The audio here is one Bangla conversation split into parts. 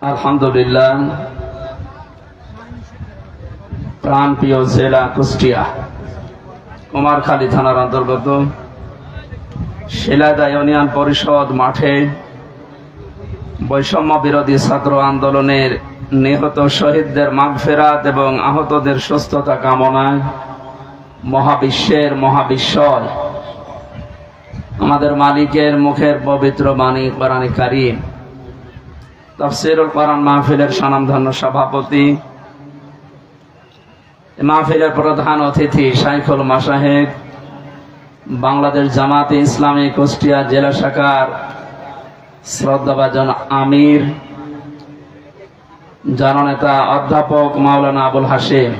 আলহামদুলিল্লাহ, প্রাণপ্রিয় জেলা কুষ্টিয়া কুমারখালী থানার অন্তর্গত শিলাদা ইউনিয়ন পরিষদ মাঠে বৈষম্য বিরোধী ছাত্র আন্দোলনের নিহত শহীদদের মাগফিরাত এবং আহতদের সুস্থতা কামনায় মহাবিশ্বের মহাবিশ্বয় আমাদের মালিকের মুখের পবিত্র বাণী কোরআনে কারীম তাফসীরুল কোরআন মাহফিলের স্বনামধন্য সভাপতি, মাহফিলের প্রধান অতিথি শাইখুল মাশায়েখ, বাংলাদেশ জামাতে ইসলামী কুষ্টিয়া জেলা শাখার শ্রদ্ধাভাজন আমির জননেতা অধ্যাপক মাওলানা আবুল হাশিম,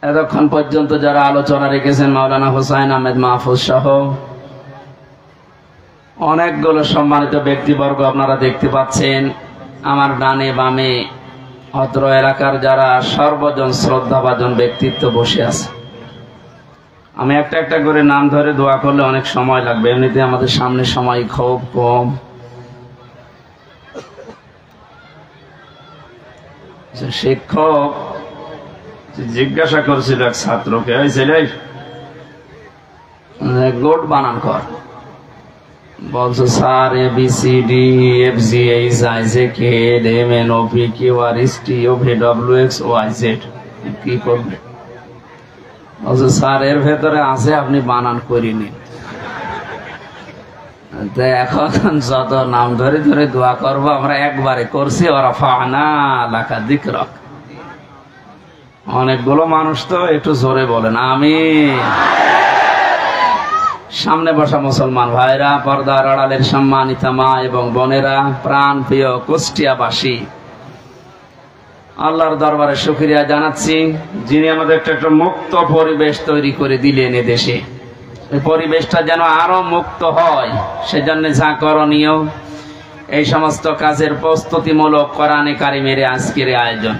এতক্ষণ পর্যন্ত যারা আলোচনা রেখেছেন মাওলানা হুসাইন আহমেদ মাহফুজ সহ অনেকগুলো সম্মানিত ব্যক্তিবর্গ আপনারা দেখতে পাচ্ছেন। আমার ডানে বামে অত্র এলাকার যারা সর্বজন শ্রদ্ধাভাজন ব্যক্তিত্ব বসে আছে। আমি একটা একটা করে নাম ধরে দোয়া করলে অনেক সময় লাগবে, এমনিতে আমাদের সামনে সময় খুব কম। শিক্ষক জিজ্ঞাসা করেছিল এক ছাত্রকে, ওই ছেলে গোট বানান কর, বলছো স্যার ABCDEFGHIJKLMNOPQRSTUVWXYZ কি করবে? বলছো স্যার এর ভেতরে আছে, আপনি বানান করিনি। এখন যত নাম ধরে ধরে দোয়া করবো আমরা একবারে করছি, ওরা ফানা লাকা যিকরাক। অনেকগুলো মানুষ তো একটু জোরে বলেন আমিন। সামনে বসা মুসলমান ভাইরা, পর্দার আড়ালের সম্মানিতা মা এবং বোনেরা, প্রাণ প্রিয় কুষ্টিয়াবাসী, আল্লাহর দরবারে শুকরিয়া জানাচ্ছি যিনি আমাদের একটা মুক্ত পরিবেশ তৈরি করে দিলেন এদেশে। এই পরিবেশটা যেন আরো মুক্ত হয়, সেজন্য যা করণীয় এই সমস্ত কাজের প্রস্তুতিমূলক কোরআনে কারিমের আজকের আয়োজন।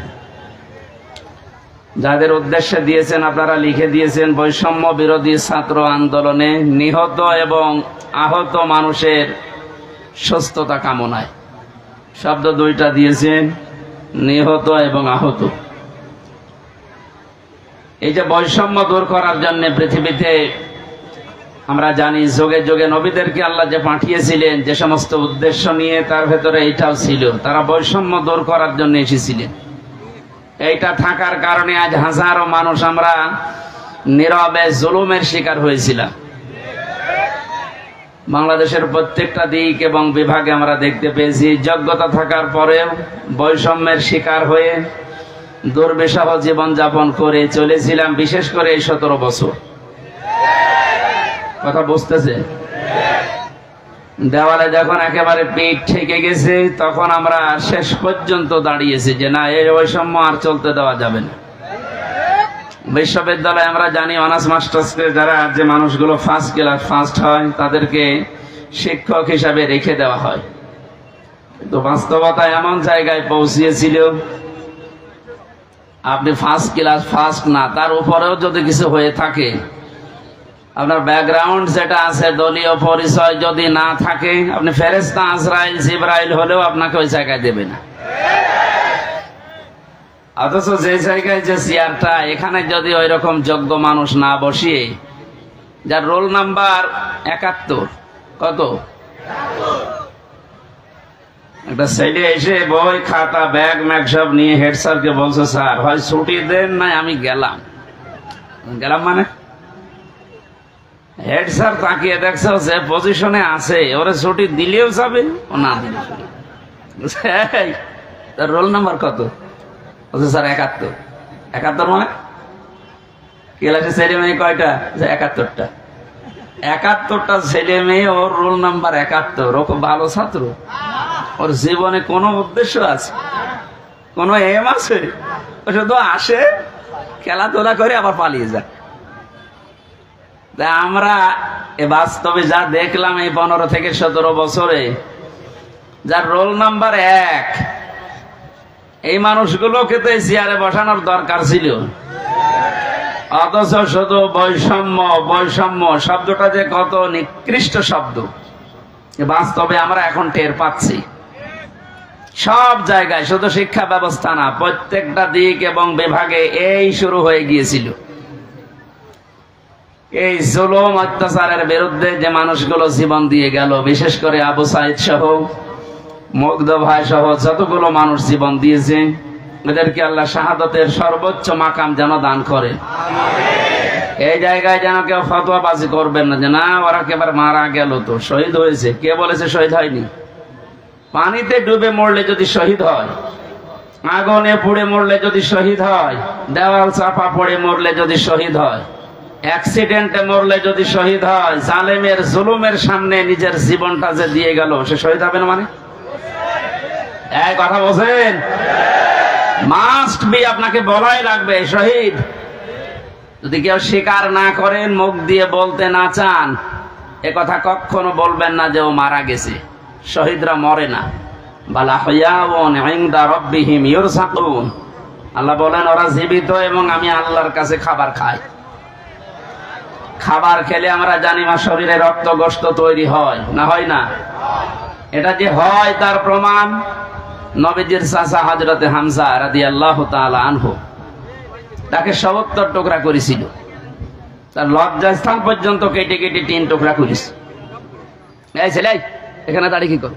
যাদের উদ্দেশ্যে দিয়েছেন আপনারা লিখে দিয়েছেন বৈষম্য বিরোধী ছাত্র আন্দোলনে নিহত এবং আহত মানুষের সুস্থতা কামনায়। শব্দ দুইটা দিয়েছেন, নিহত এবং আহত। এই যে বৈষম্য দূর করার জন্য পৃথিবীতে আমরা জানি যুগে যুগে নবীদেরকে আল্লাহ যে পাঠিয়েছিলেন যে সমস্ত উদ্দেশ্য নিয়ে, তার ভেতরে এইটাও ছিল, তারা বৈষম্য দূর করার জন্য এসেছিলেন। এইটা থাকার কারণে আজ হাজারো মানুষ আমরা নীরবে জুলুমের শিকার হয়েছিলাম। বাংলাদেশের প্রত্যেকটা দিক এবং বিভাগে আমরা দেখতে পেয়েছি যোগ্যতা থাকার পরেও বৈষম্যের শিকার হয়ে দুর্বিষহ জীবনযাপন করে চলেছিলাম, বিশেষ করে এই 17 বছর। কথা বুঝতেছে? দেওয়ালে যখন একেবারে পিঠ ঠেকে গেছে তখন আমরা শেষ পর্যন্ত দাঁড়িয়েছি যে না, এই বৈষম্য আর চলতে দেওয়া যাবে না। বিশ্ববিদ্যালয়ে আমরা জানি অনার্স মাস্টার্সে যারা যে মানুষগুলো ফার্স্ট ক্লাস ফার্স্ট হয় তাদেরকে শিক্ষক হিসাবে রেখে দেওয়া হয়, কিন্তু বাস্তবতা এমন জায়গায় পৌঁছিয়েছিল আপনি ফার্স্ট ক্লাস ফার্স্ট না, তার উপরেও যদি কিছু হয়ে থাকে, আপনার ব্যাকগ্রাউন্ড যেটা আছে দলীয় পরিচয় যদি না থাকে, আপনি ফেরেশতা আজরাইল জিবরাইল হলেও আপনাকে ওই জায়গায় দেবে না। অথচ যে জায়গায় যে চেয়ারটা, এখানে যদি ওই রকম যোগ্য মানুষ না বসিয়ে, যার রোল নাম্বার 71, কত? একটা ছেলে এসে বই খাতা ব্যাগ ম্যাগ সব নিয়ে হেড স্যারকে বলছে স্যার হয় ছুটি দেন, নাই আমি গেলাম। মানে হেড স্যার তাকিয়ে দেখছে যে পজিশনে আছে, ওরা ছুটি দিলেও যাবে, ও না দিলে তার রোল নাম্বার কত? বলছে স্যার 71। 71 মানে ক্লাসে ছেলে মেয়ে কয়টা? 71টা। 71টা ছেলে মেয়ে, ওর রোল নাম্বার 71। ও খুব ভালো ছাত্র, ওর জীবনে কোনো উদ্দেশ্য আছে, কোনো এম আছে? ও শুধু আসে, খেলাধুলা করে আবার পালিয়ে যায়। আমরা বাস্তবে যা দেখলাম এই 15 থেকে 17 বছরে, যার রোল নাম্বার 1, এই মানুষগুলোকে তো চেয়ারে বসানোর দরকার ছিল। অথচ শুধু বৈষম্য বৈষম্য শব্দটা যে কত নিকৃষ্ট শব্দ, বাস্তবে আমরা এখন টের পাচ্ছি সব জায়গায়, শুধু শিক্ষা ব্যবস্থা না, প্রত্যেকটা দিক এবং বিভাগে এই শুরু হয়ে গিয়েছিল। এই জুলুম অত্যাচারের বিরুদ্ধে যে মানুষগুলো জীবন দিয়ে গেল, বিশেষ করে আবু সাইদ সহ, মুগ্ধ ভাই সহ যতগুলো মানুষ জীবন দিয়েছে, এদেরকে আল্লাহ শাহাদাতের সর্বোচ্চ মাকাম যেন দান করে। এই জায়গায় যেন কেউ ফতোয়াবাজি করবেন না যে না ওরা একেবারে মারা গেল, তো শহীদ হয়েছে। কে বলেছে শহীদ হয়নি? পানিতে ডুবে মরলে যদি শহীদ হয়, আগুনে পুড়ে মরলে যদি শহীদ হয়, দেওয়াল চাপা পড়ে মরলে যদি শহীদ হয়, অ্যাক্সিডেন্টে মরলে যদি শহীদ হয়, জালেমের জুলুমের সামনে নিজের জীবনটা যে দিয়ে গেল, সে শহীদ হবে না? মানে এই কথা বলছেন, মাস্ট বি, আপনাকে বলাই লাগবে শহীদ। যদি কেউ স্বীকার না করেন, মুখ দিয়ে বলতে না চান, এ কথা কখনো বলবেন না যে ও মারা গেছে। শহীদরা মরে না। বালা হায়াউন ইনদা রাব্বিহিম ইউরযাকুন, আল্লাহ বলেন ওরা জীবিত এবং আমি আল্লাহর কাছে খাবার খাই। খাবার খেলে আমরা জানি মা শরীরে রক্ত গোশত তৈরি হয় না, হয় না? এটা যে হয় তার প্রমাণ নবীজির চাচা হযরতে হামজা রাদিয়াল্লাহু তাআলা আনহু, তাকে ৭০ টুকরা করেছিল, তার লজ্জাস্থান পর্যন্ত কেটে কেটে ৩ টুকরা করেছে। এই ছেলে এখানে দাঁড়িয়ে কি করো?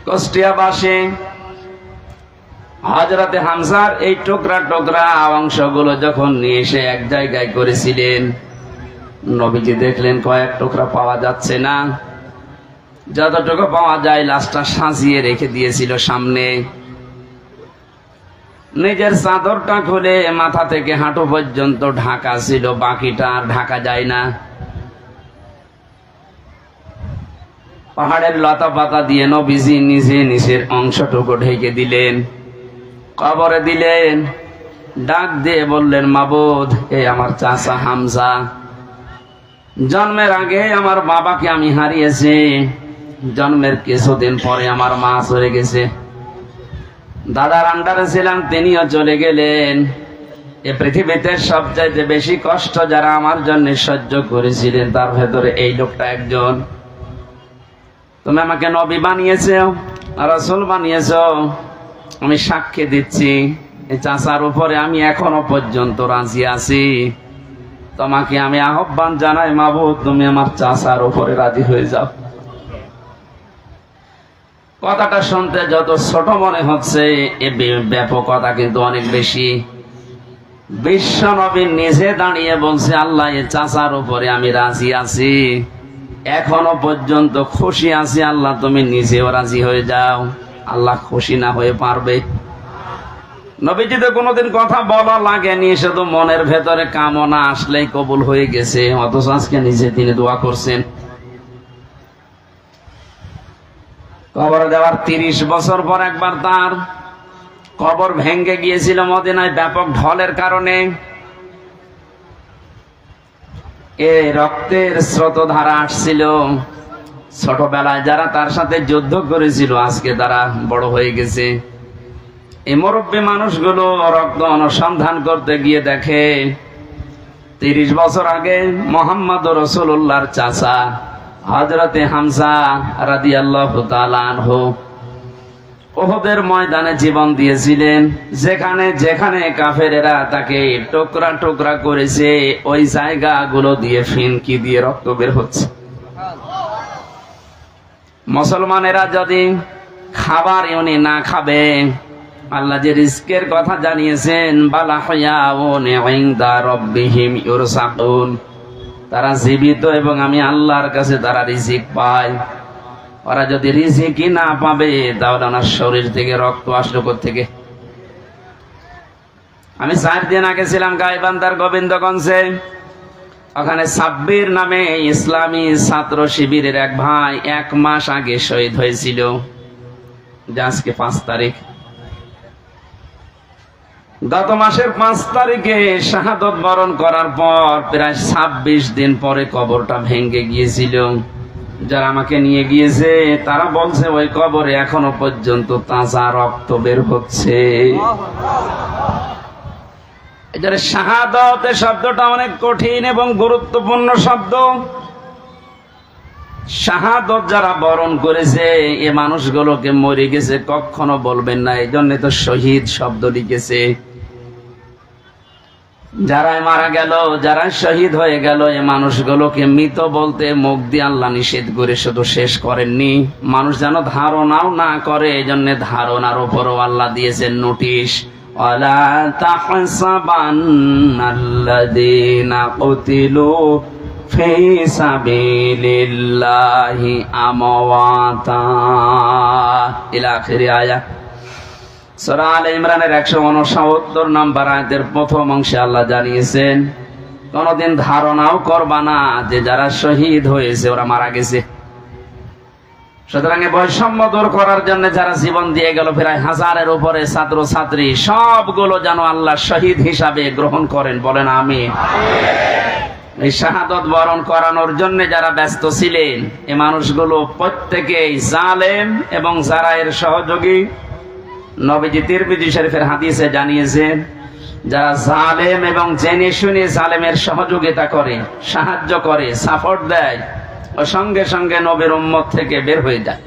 কুষ্টিয়াবাসী হযরতে হামজার এই টুকরা টুকরা অংশগুলো যখন নিয়ে এসে এক জায়গায় করেছিলেন, নবীজি দেখলেন কয়েক টুকরা পাওয়া যাচ্ছে না, যতটুকু পাওয়া যায় লাশটা সাজিয়ে রেখে দিয়েছিল সামনে। নিজের চাদরটা খুলে মাথা থেকে হাঁটু পর্যন্ত ঢাকা ছিল, বাকিটা আর ঢাকা যায় না। পাহাড়ের লতা পাতা দিয়ে নবীজি নিজে নিচের অংশটুকু ঢেকে দিলেন, কবরে দিলেন, ডাক দিয়ে বললেন মাবুদ, এই আমার চাচা হামজা, জন্মের আগে আমার বাবাকে আমি হারিয়েছি, জন্মের কিছুদিন পরে আমার মা চলে গেছে, দাদার আন্ডারে ছিলাম, তিনিও চলে গেলেন। এ পৃথিবীতে সবচাইতে বেশি কষ্ট যারা আমার জন্য সহ্য করেছিলেন, তার ভেতরে এই লোকটা একজন। তুমি আমাকে নবী বানিয়েছ, রাসূল বানিয়েছ, আমি সাক্ষী দিচ্ছি এই চাচার উপরে আমি এখনো পর্যন্ত রাজি আছি। তোমাকে আমি আহ্বান জানাই মাবুদ, তুমি আমার চাচার উপরে রাজি হয়ে যাও। কথাটা শুনতে যত ছোট মনে হচ্ছে, এ ব্যাপকতা কিন্তু অনেক বেশি। বিশ্ব নবী নিজে দাঁড়িয়ে বলছে আল্লাহ এ চাচার উপরে আমি রাজি আছি, এখনো পর্যন্ত খুশি আছি, আল্লাহ তুমি নিজেও রাজি হয়ে যাও। আল্লাহ খুশি না হয়ে পারবে? নবীজি তো কোনোদিন কথা বলা লাগেনি, শুধু মনের ভেতরে কামনা আসলেই কবুল হয়ে গেছে, অথচ আজকে নিজে তিনি দোয়া করছেন। কবর দেওয়ার ৩০ বছর পর একবার তার কবর ভেঙে গিয়েছিল মদিনায় ব্যাপক ঢলের কারণে। এ রক্তের স্রোতধারা আসছিল, ছোটবেলায় যারা তার সাথে যুদ্ধ করেছিল আজকে তারা বড় হয়ে গেছে। এই মুরব্বী মানুষগুলো রক্ত অনুসন্ধান করতে গিয়ে দেখে ৩০ বছর আগে মুহাম্মদ রাসূলুল্লাহর চাচা হযরতে হামজা রাদিয়াল্লাহু তাআলা আনহু উহুদের ময়দানে জীবন দিয়েছিলেন। যেখানে যেখানে কাফেরেরা তাকে টুকরা টুকরা করেছে, ওই জায়গাগুলো দিয়ে ফিনকি দিয়ে রক্ত বের হচ্ছে। মুসলমানেরা যদি খাবার এমনি না খাবে, আল্লাহ যে রিজকের কথা জানিয়েছেন, বালা হায়াউন ইনদা রাব্বিহিম ইউরযাকুন, তারা জীবিত এবং আমি আল্লাহর কাছে তারা রিজিক পায়। ওরা যদি রিজিকই না পাবে, তাহলে ওনার শরীর থেকে রক্ত আসলো কোত্থেকে? আমি ৪ দিন আগে ছিলাম গাইবান্ধার গোবিন্দগঞ্জে, ওখানে সাব্বির নামে ইসলামী ছাত্র শিবিরের এক ভাই 1 মাস আগে শহীদ হয়েছিল, আজকে 5 তারিখ। গত মাসের 5 তারিখে শাহাদত বরণ করার পর প্রায় 26 দিন পরে কবরটা ভেঙে গিয়েছিল। যারা আমাকে নিয়ে গিয়েছে তারা বলছে ওই কবরে এখনো পর্যন্ত তাজা রক্ত বের হচ্ছে। এই জন্য শাহাদাত শব্দটা অনেক কঠিন এবং গুরুত্বপূর্ণ শব্দ। শাহাদত যারা বরণ করেছে এ মানুষগুলোকে মরে গেছে কখনো বলবেন না, এই জন্য তো শহীদ শব্দ লিখেছে। যারা মারা গেল, যারা শহীদ হয়ে গেল, এ মানুষগুলোকে মৃত বলতে মুখ দিয়ে আল্লাহ নিষেধ করে শুধু শেষ করেননি, মানুষ যেন ধারণাও না করে, এই জন্য ধারণার উপরও আল্লাহ দিয়েছেন নোটিশ। ওয়ালা তাহসাবান্নাল্লাযীনা কুতিলু ফি সাবিলিল্লাহি আমওয়াতা ইলা আখিরি আয়াত। সূরা আলে ইমরানের 169 নম্বর আয়াতের প্রথম অংশে আল্লাহ জানিয়েছেন কোনদিন ধারণাও করবা না যে যারা শহীদ হয়েছে ওরা মারা গেছে। সুতরাং বৈষম্য দূর করার জন্য যারা জীবন দিয়ে গেল প্রায় 1000-এর উপরে ছাত্র ছাত্রী, সবগুলো যেন আল্লাহ শহীদ হিসাবে গ্রহণ করেন, বলেন আমিন। এই শাহাদত বরণ করানোর জন্য যারা ব্যস্ত ছিলেন এ মানুষগুলো প্রত্যেকেই জালেম এবং যারা এর সহযোগী। নবীজি তিরমিজি শরীফের হাদিসে জানিয়েছেন যারা জালেম এবং জেনে শুনে জালেমের সহযোগিতা করে, সাহায্য করে, সাপোর্ট দেয়, ও সঙ্গে সঙ্গে নবীর উম্মত থেকে বের হয়ে যায়।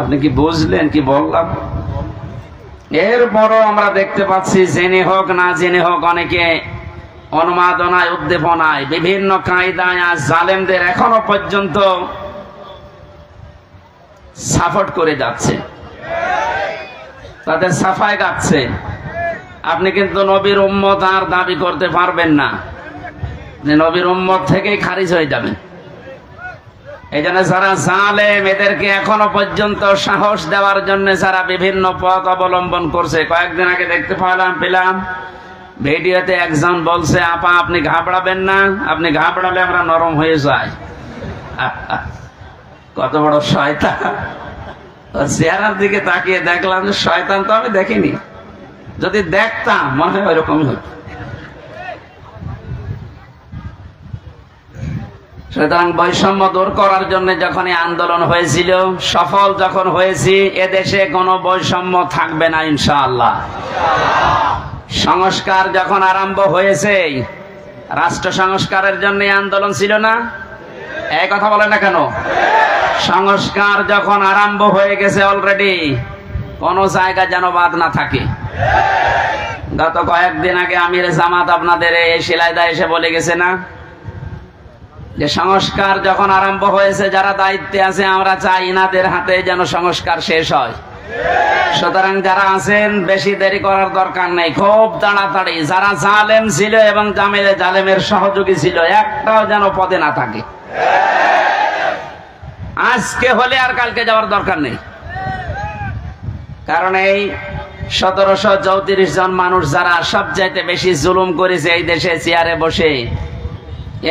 আপনি কি বুঝলেন কি বললাম? এরপরও আমরা দেখতে পাচ্ছি জেনে হোক না জেনে হোক অনেকে উন্মাদনায়, উদ্দীপনায়, বিভিন্ন কায়দায় আজ জালেমদের এখনো পর্যন্ত সাপোর্ট করে যাচ্ছে, তাদের সাফাই গাচ্ছে। আপনি কিন্তু নবীর উম্মত আর দাবি করতে পারবেন না, নবীর উম্মত থেকেই খারিজ হয়ে যাবেন। এই জন্য যারা জালেম এদেরকে এখনো পর্যন্ত সাহস দেওয়ার জন্য যারা বিভিন্ন পথ অবলম্বন করছে, কয়েকদিন আগে দেখতে পেলাম ভিডিওতে একজন বলছে, আপা আপনি ঘাবড়াবেন না, আপনি ঘাবড়ালে আমরা নরম হয়ে যাই। কত বড় শয়তান! চেহারার দিকে তাকিয়ে দেখলাম যে শয়তান তো আমি দেখিনি, যদি দেখতাম মনে হয় ওইরকমই হতো। সুতরাং বৈষম্য দূর করার জন্য যখন আন্দোলন হয়েছিল, সফল যখন হয়েছি, এদেশে কোনো বৈষম্য থাকবে না ইনশাআল্লাহ। সংস্কার যখন আরম্ভ হয়েছে, রাষ্ট্র সংস্কারের জন্য আন্দোলন ছিল না? এই কথা বলে না কেন? সংস্কার যখন আরম্ভ হয়ে গেছে অলরেডি, কোন জায়গা যেন বাদ না থাকে। গত কয়েকদিন আগে আমির জামাত আপনাদের এই শিলাইদা এসে বলে গেছে না যে সংস্কার যখন আরম্ভ হয়েছে, যারা দায়িত্বে আছে আমরা চাই ইনাদের হাতে যেন সংস্কার শেষ হয়। সুতরাং যারা আছেন বেশি দেরি করার দরকার নেই, খুব তাড়াতাড়ি যারা জালেম ছিল এবং জালেমের সহযোগী ছিল একটাও যেন পদে না থাকে। আজকে হলে আর কালকে যাওয়ার দরকার নেই, কারণ এই 1734 জন মানুষ যারা সবচাইতে বেশি জুলুম করেছে এই দেশে চেয়ারে বসে,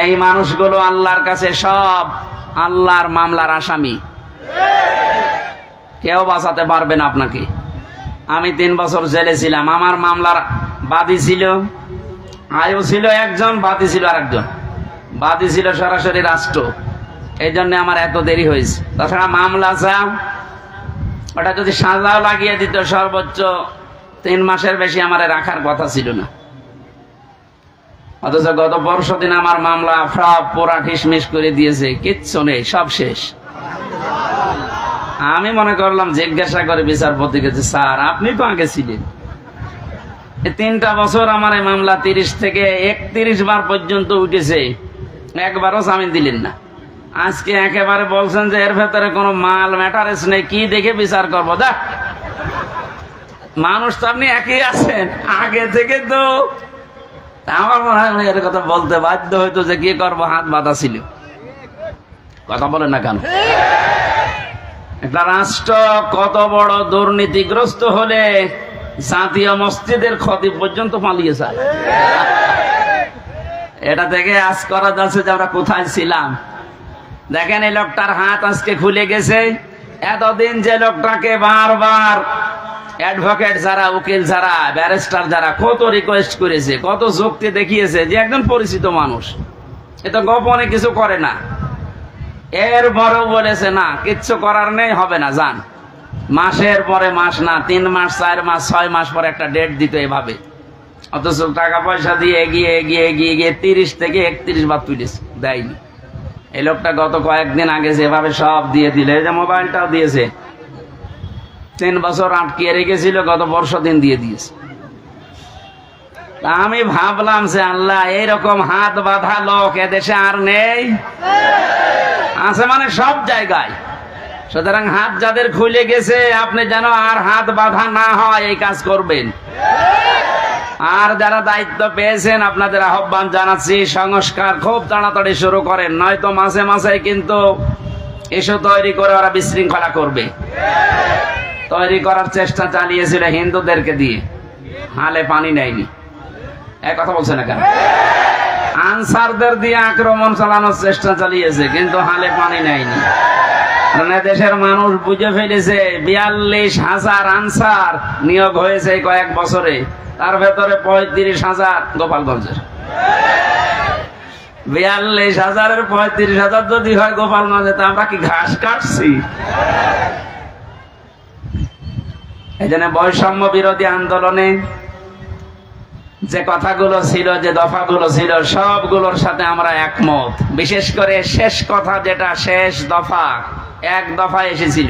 এই মানুষগুলো আল্লাহর কাছে সব আল্লাহর মামলার আসামি। কেউ বাঁচাতে পারবে না আপনাকে। আমি 3 বছর জেলে ছিলাম, আমার মামলার বাদী ছিল, আয়ু ছিল একজন, বাদী ছিল আরেকজন। বাদী ছিল সরাসরি রাষ্ট্র, এই জন্য আমার এত দেরি হয়েছে। তাছাড়া মামলা যা, ওটা যদি সাজাও লাগিয়ে দিত সর্বোচ্চ 3 মাসের বেশি আমার রাখার কথা ছিল না। অথচ গত পরশুদিন আমার মামলা সব পোড়া ঠিসমিস করে দিয়েছে, কিচ্ছু নেই, সব শেষ। আমি মনে করলাম জিজ্ঞাসা করে বিচারপতিকে, স্যার আপনি তো আগে ছিলেন, 3টা বছর আমার এই মামলা 30 থেকে 31 বার পর্যন্ত উঠেছে, একবারও জামিন দিলেন না। আজকে একেবারে বলছেন যে এর ভেতরে কোনো মাল ম্যাটারেস নেই, কি দেখে বিচার করবো? দা মানুষ তো আপনি একই আছেন আগে থেকে, তো আমার মনে হয় এর কথা বলতে বাধ্য হইতো যে কি করবো, হাত বাঁধা ছিল। কথা বলেন না কেন? একটা রাষ্ট্র কত বড় দুর্নীতিগ্রস্ত হলে জাতীয় মসজিদের খতিব পর্যন্ত পালিয়ে যায়। এটা থেকে আজ করা যাচ্ছে যে আমরা কোথায় ছিলাম। দেখেন এই লোকটার হাত আজকে খুলে গেছে। এতদিন যে লোকটাকে বারবার অ্যাডভোকেট যারা, উকিল যারা, ব্যারিস্টার যারা কত রিকোয়েস্ট করেছে, কত যুক্তি দেখিয়েছে যে একজন পরিচিত মানুষ, এ তো গোপনে কিছু করে না, এরপরেও বলেছে না কিচ্ছু করার নেই, হবে না, যান। মাসের পরে মাস না, 3 মাস 4 মাস 6 মাস পরে একটা ডেট দিত এভাবে। অথচ টাকা পয়সা দিয়ে এগিয়ে এগিয়ে এগিয়ে এগিয়ে 30 থেকে 31 বার তুলেছে, দেয়নি। এই লোকটা গত কয়েকদিন আগে যেভাবে সব দিয়ে দিল, এই যে মোবাইলটাও দিয়েছে, 3 বছর আটকিয়ে রেখেছিল, গত বর্ষ দিন দিয়ে দিয়েছে। আমি ভাবলাম যে আল্লাহ, এইরকম হাত বাঁধা লোক এদেশে আর নেই, আছে মানে সব জায়গায়। সুতরাং হাত যাদের খুলে গেছে, আপনি যেন আর হাত বাঁধা না হয় এই কাজ করবেন। আর যারা দায়িত্ব পেয়েছেন, আপনাদের আহ্বান জানাচ্ছি, সংস্কার খুব তাড়াতাড়ি শুরু করেন, নয়তো মাসে মাসে কিন্তু ইস্যু তৈরি করে ওরা বিশৃঙ্খলা করবে। তৈরি করার চেষ্টা চালিয়েছিল হিন্দুদেরকে দিয়ে, হালে পানি নেয়নি। এক কথা বলছে না কেন? আনসারদের দিয়ে আক্রমণ চালানোর চেষ্টা চালিয়েছে, কিন্তু হালে পানি নেয়নি। দেশের মানুষ বুঝে ফেলেছে 42,000 আনসার নিয়োগ হয়েছে কয়েক বছরে, তার ভেতরে 35,000 গোপালগঞ্জের। 42,000-এর 35,000 যদি হয় গোপালগঞ্জে, তা আমরা কি ঘাস কাটছি? এই জন্য বৈষম্য বিরোধী আন্দোলনে যে কথাগুলো ছিল, যে দফাগুলো ছিল, সবগুলোর সাথে আমরা একমত। বিশেষ করে শেষ কথা, যেটা শেষ দফা, এক দফা এসেছিল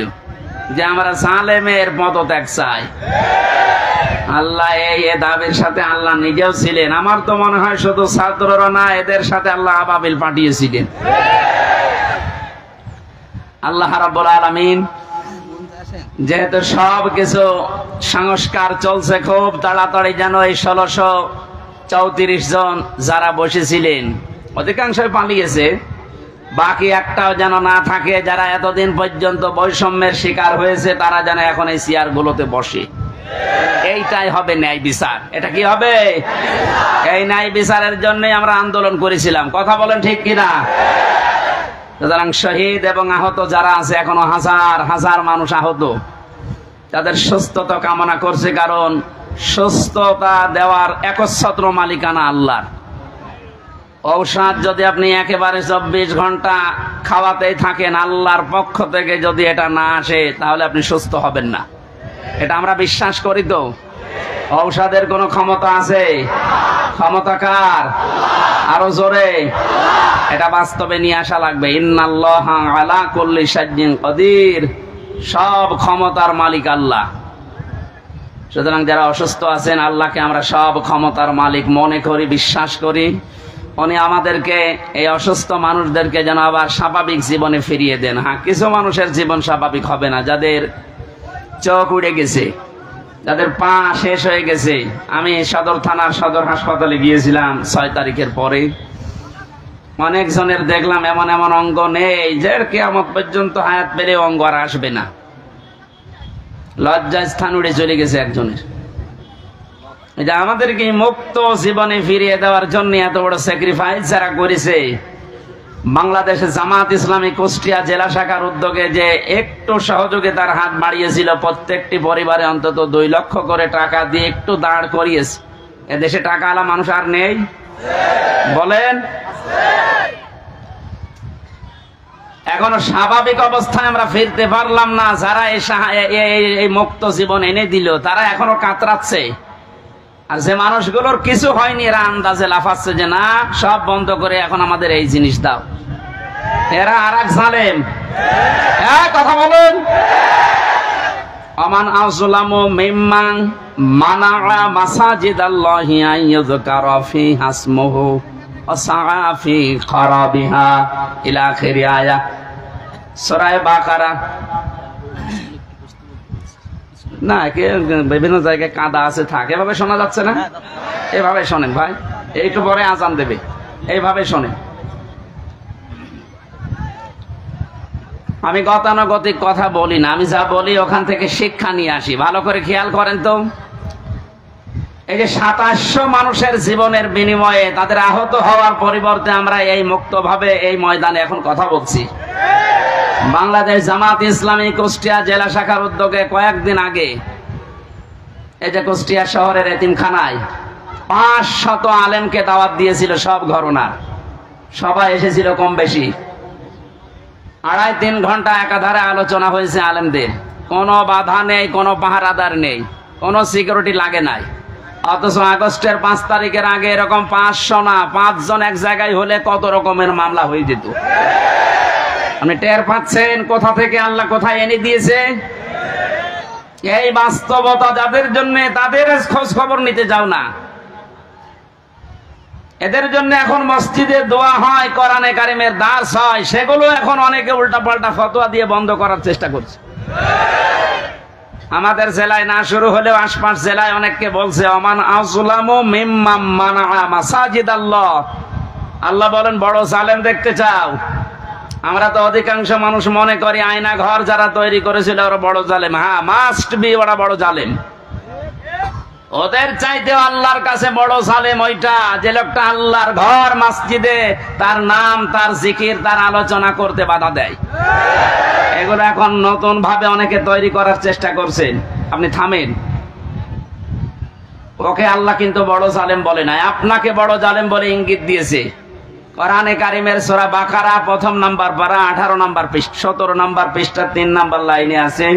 যে আমরা জালেমের পদত্যাগ চাই। আল্লাহ এই দাবির সাথে আল্লাহ নিজেও ছিলেন। আমার তো মনে হয় শুধু ছাত্ররা না, এদের সাথে আল্লাহ আবাবিল পাঠিয়েছিলেন। আল্লাহ রাব্বুল আলামিন যেহেতু সব কিছু সংস্কার চলছে খুব তাড়াতাড়ি, যেন এই 1634 জন যারা বসেছিলেন অধিকাংশই পালিয়েছে, বাকি একটাও যেন না থাকে, যারা এতদিন পর্যন্ত বৈষম্যের শিকার হয়েছে, তারা যেন এখন এই চেয়ার গুলোতে বসে। এইটাই হবে ন্যায় বিচার। এটা কি হবে? এই ন্যায় বিচারের জন্যই আমরা আন্দোলন করেছিলাম। কথা বলেন ঠিক কিনা? সুতরাং শহীদ এবং আহত যারা আছে, এখনো হাজার হাজার মানুষ আহত, তাদের সুস্থতা কামনা করছে, কারণ সুস্থতা দেওয়ার একচ্ছত্র মালিকানা আল্লাহর। ঔষধ যদি আপনি একেবারে 24 ঘন্টা খাওয়াতেই থাকেন, আল্লাহর পক্ষ থেকে যদি এটা না আসে, তাহলে আপনি সুস্থ হবেন না। এটা আমরা বিশ্বাস করি। তো ঔষধের কোনো ক্ষমতা আছে? ক্ষমতা কার? আরো জোরে। এটা বাস্তবে নিয়ে আসা লাগবে। ইন্নাল্লাহা আলা কুল্লি শাইইন কাদির, সব ক্ষমতার মালিক আল্লাহ। সুতরাং যারা অসুস্থ আছেন, আল্লাহকে আমরা সব ক্ষমতার মালিক মনে করি, বিশ্বাস করি। উনি আমাদেরকে, এই অসুস্থ মানুষদেরকে যেন আবার স্বাভাবিক জীবনে ফিরিয়ে দেন। হ্যাঁ, কিছু মানুষের জীবন স্বাভাবিক হবে না, যাদের চোখ উড়ে গেছে, যাদের পা শেষ হয়ে গেছে। আমি সদর থানার সদর হাসপাতালে গিয়েছিলাম 6 তারিখের পরে। অনেক জনের দেখলাম এমন এমন অঙ্গ নেই যে কিয়ামত পর্যন্ত হায়াত পেলে অঙ্গ আর আসবে না। লজ্জায় স্থান উড়ে চলে গেছে একজনের। এটা আমাদেরকে মুক্ত জীবনে ফিরিয়ে দেওয়ার জন্য এত বড় স্যাক্রিফাইস যারা করেছে। বাংলাদেশে জামাত ইসলামী কুষ্টিয়া জেলা শাখার উদ্যোগে যে একটু সহযোগিতার হাত বাড়িয়েছিল, প্রত্যেকটি পরিবারে অন্তত 2 লক্ষ করে টাকা দিয়ে একটু দাঁড় করিয়েছে। এদেশে টাকা আলা মানুষ আর নেই? বলেন। এখনো স্বাভাবিক অবস্থায় আমরা ফিরতে পারলাম না। যারা এই মুক্ত জীবন এনে দিল, তারা এখনো কাতরাচ্ছে। আর যে মানুষগুলোর কিছু হয়নি, এরা আন্দাজে লাফাচ্ছে যে না, সব বন্ধ করে এখন আমাদের এই জিনিস দাও। এরা আর এক জালেম। কথা বলুন। আমান আযলামু মিম্মান মানাআ মাসাজিদাল্লাহি আন ইউযকারা ফিহা ইসমুহু ওয়া সাআ ফি খারাবিহা ইলা আখির আয়াহ, সূরা বাকারা। না, বিভিন্ন জায়গায় কাদা আছে, থাকে, এভাবে শোনা যাচ্ছে না? এভাবে শোনেন ভাই, একটু পরে আজান দেবে, এইভাবে শোনেন। আমি গতানুগতিক কথা বলি না, আমি যা বলি ওখান থেকে শিক্ষা নিয়ে আসি। ভালো করে খেয়াল করেন তো। এই যে 2700 মানুষের জীবনের বিনিময়ে তাদের আহত হওয়ার পরিবর্তে আমরা এই মুক্তভাবে এই ময়দানে এখন কথা বলছি। বাংলাদেশ জামাত ইসলামী কুষ্টিয়া জেলা শাখার উদ্যোগে কয়েকদিন আগে এই যে কুষ্টিয়া শহরের এতিমখানায় 500 আলেমকে দাওয়াত দিয়েছিল, সব ঘরনার। সবাই এসেছিল কম বেশি। 2.5-3 ঘন্টা একাধারে আলোচনা হয়েছে আলেমদের। কোনো বাধা নেই, কোনো পাহারাদার নেই, কোনো সিকিউরিটি লাগে নাই। অথচ আগস্টের 5 তারিখের আগে এরকম 500 না 5 জন এক জায়গায় হলে কত রকমের মামলা হয়ে যেত। আপনি টের পাচ্ছেন কোথা থেকে আল্লাহ কোথায় এনে দিয়েছে? এই বাস্তবতা যাদের জন্য, তাদের খোঁজ খবর নিতে যাও না। এদের জন্য এখন মসজিদে দোয়া হয়, কোরআনে কারিমের দাস হয়, সেগুলো এখন অনেকে উল্টাপাল্টা ফতোয়া দিয়ে বন্ধ করার চেষ্টা করছে। আমাদের জেলায় না শুরু হলেও আশপাশ জেলায় অনেককে বলছে অমান আযলামু মিম্মান মানা মাসাজিদ আল্লাহ। আল্লাহ বলেন বড় জালেম দেখতে চাও? আমরা তো অধিকাংশ মানুষ মনে করি আয়না ঘর যারা তৈরি করেছিল ওরা বড় জালেম। হ্যাঁ, মাস্ট বি ওরা বড় জালেম। ওদের চাইতে আল্লাহর কাছে বড় জালেম ওইটা যে লোকটা আল্লাহর ঘর মসজিদে তার নাম, তার জিকির, তার আলোচনা করতে বাধা দেয়। এগুলো এখন নতুন ভাবে অনেকে তৈরি করার চেষ্টা করছেন। আপনি থামেন। ওকে আল্লাহ কিন্তু বড় জালেম বলে নাই, আপনাকে বড় জালেম বলে ইঙ্গিত দিয়েছে। কোরআনে কারিমের সূরা বাকারা 1 নাম্বার পারা 18 নাম্বার পৃষ্ঠা 17 নাম্বার পৃষ্ঠা 3 নাম্বার লাইনে আছে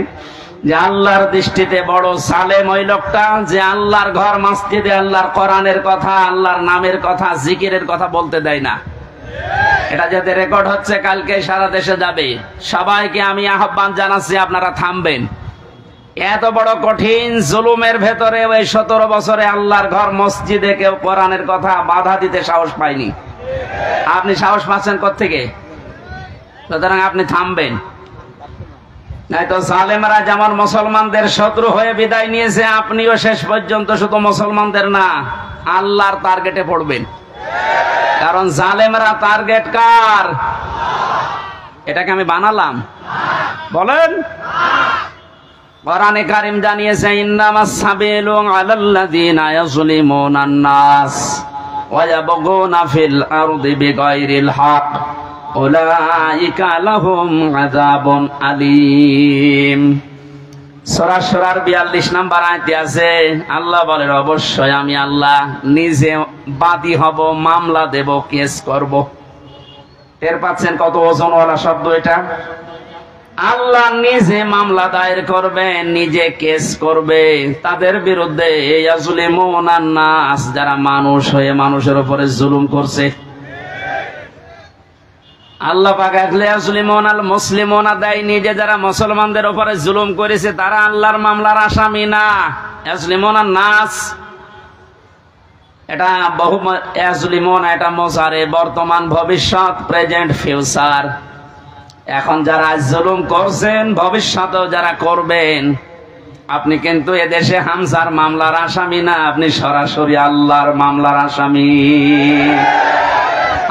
যে আল্লাহর দৃষ্টিতে বড় জালেম ওই লোকটা যে আল্লাহর ঘর মসজিদে আল্লাহর কোরআনের কথা, আল্লাহর নামের কথা, জিকিরের কথা বলতে দেয় না। এটা যাতে রেকর্ড হচ্ছে, কালকে সারা দেশে যাবে। সবাইকে আমি আহ্বান জানাচ্ছি আপনারা থামবেন। এত বড় কঠিন জুলুমের ভেতরে ওই 17 বছরে আল্লাহর ঘর মসজিদে কেউ কোরআনের কথা বাধা দিতে সাহস পায়নি। আপনি সাহস পাচ্ছেন কোত্থেকে? সুতরাং আপনি থামবেন, নয়তো জালেমরা যেমন মুসলমানদের শত্রু হয়ে বিদায় নিয়েছে, আপনিও শেষ পর্যন্ত শুধু মুসলমানদের না আল্লাহর টার্গেটে পড়বেন। কারণ জালেমরা টার্গেট কার? এটাকে আমি বানালাম? বলেন। কোরআনে কারীম জানিয়েছে ইন্নামাস সাবিলু আলাল্লাযিনা ইয়াযলিমুনান নাস ওয়া ইয়াবগুনা ফিল আরদি বিগাইরিল হক উলাইকা লাহুম আযাবুন আলীম। সূরা শুরার 42 নাম্বার আয়াতে আছে, আল্লাহ বলেন অবশ্যই আমি আল্লাহ নিজে বাদী হব, মামলা দেব, কেস করব। টের পাচ্ছেন কত ওজনওয়ালা শব্দ এটা? আল্লাহ নিজে মামলা দায়ের করবে, নিজে কেস করবে তাদের বিরুদ্ধে। ইয়াজলিমুনান নাস, যারা মানুষ হয়ে মানুষের উপরে জুলুম করছে। আল্লাহ পাক ইয়াজলিমুনাল মুসলিমুনা দেয়, নিজে যারা মুসলমানদের উপরে জুলুম করেছে তারা আল্লাহর মামলার আসামি না। ইয়াজলিমুনান নাস এটা বহু, ইয়াজলিমুনা এটা মুজারে, বর্তমান, ভবিষ্যৎ, প্রেজেন্ট, ফিউচার। এখন যারা জুলুম করছেন, ভবিষ্যতেও যারা করবেন, আপনি কিন্তু এদেশে হামজার মামলার আসামি না, আপনি সরাসরি আল্লাহর মামলার আসামি।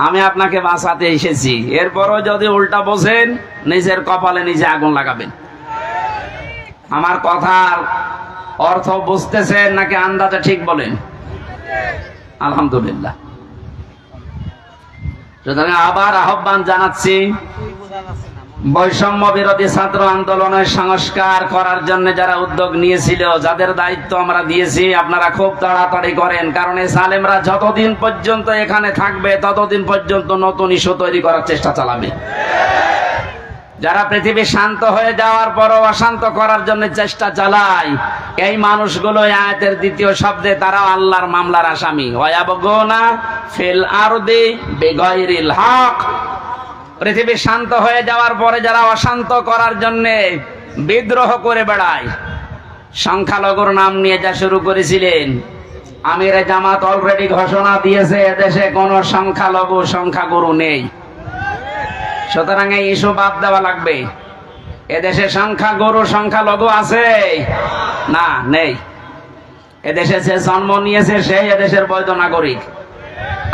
আমি আপনাকে বাঁচাতে এসেছি, এরপরও যদি উল্টা বোঝেন নিজের কপালে নিজে আগুন লাগাবেন। আমার কথার অর্থ বুঝতেছেন নাকি আন্দাজে ঠিক বলেন? আলহামদুলিল্লাহ। সুতরাং আবার আহ্বান জানাচ্ছি, বৈষম্য বিরোধী ছাত্র আন্দোলনের সংস্কার করার জন্য যারা উদ্যোগ নিয়েছিল, যাদের দায়িত্ব আমরা দিয়েছি, আপনারা খুব তাড়াতাড়ি করেন। কারণ এই জালেমরা যতদিন পর্যন্ত এখানে থাকবে ততদিন পর্যন্ত নতুন ইস্যু তৈরি করার চেষ্টা চালাবে। যারা পৃথিবী শান্ত হয়ে যাওয়ার পরও অশান্ত করার জন্য চেষ্টা চালায়, এই মানুষগুলো আয়াতের 2য় শব্দে তারা আল্লাহর মামলার আসামি। ওয়ায়াবগুনা ফিল আরদি বিগাইরিল হক। পৃথিবী শান্ত হয়ে যাওয়ার পরে যারা অশান্ত করার জন্য বিদ্রোহ করে বেড়ায়, সংখ্যালঘুর নাম নিয়ে যা শুরু করেছিলেন, আমিরে জামাত অলরেডি ঘোষণা দিয়েছে এদেশে কোনো সংখ্যালঘু সংখ্যাগুরু নেই। সুতরাং এই ইস্যু বাদ দেওয়া লাগবে। এদেশে সংখ্যাগুরু সংখ্যালঘু আছে? না, নেই। এদেশে যে জন্ম নিয়েছে সেই এদেশের বৈধ নাগরিক।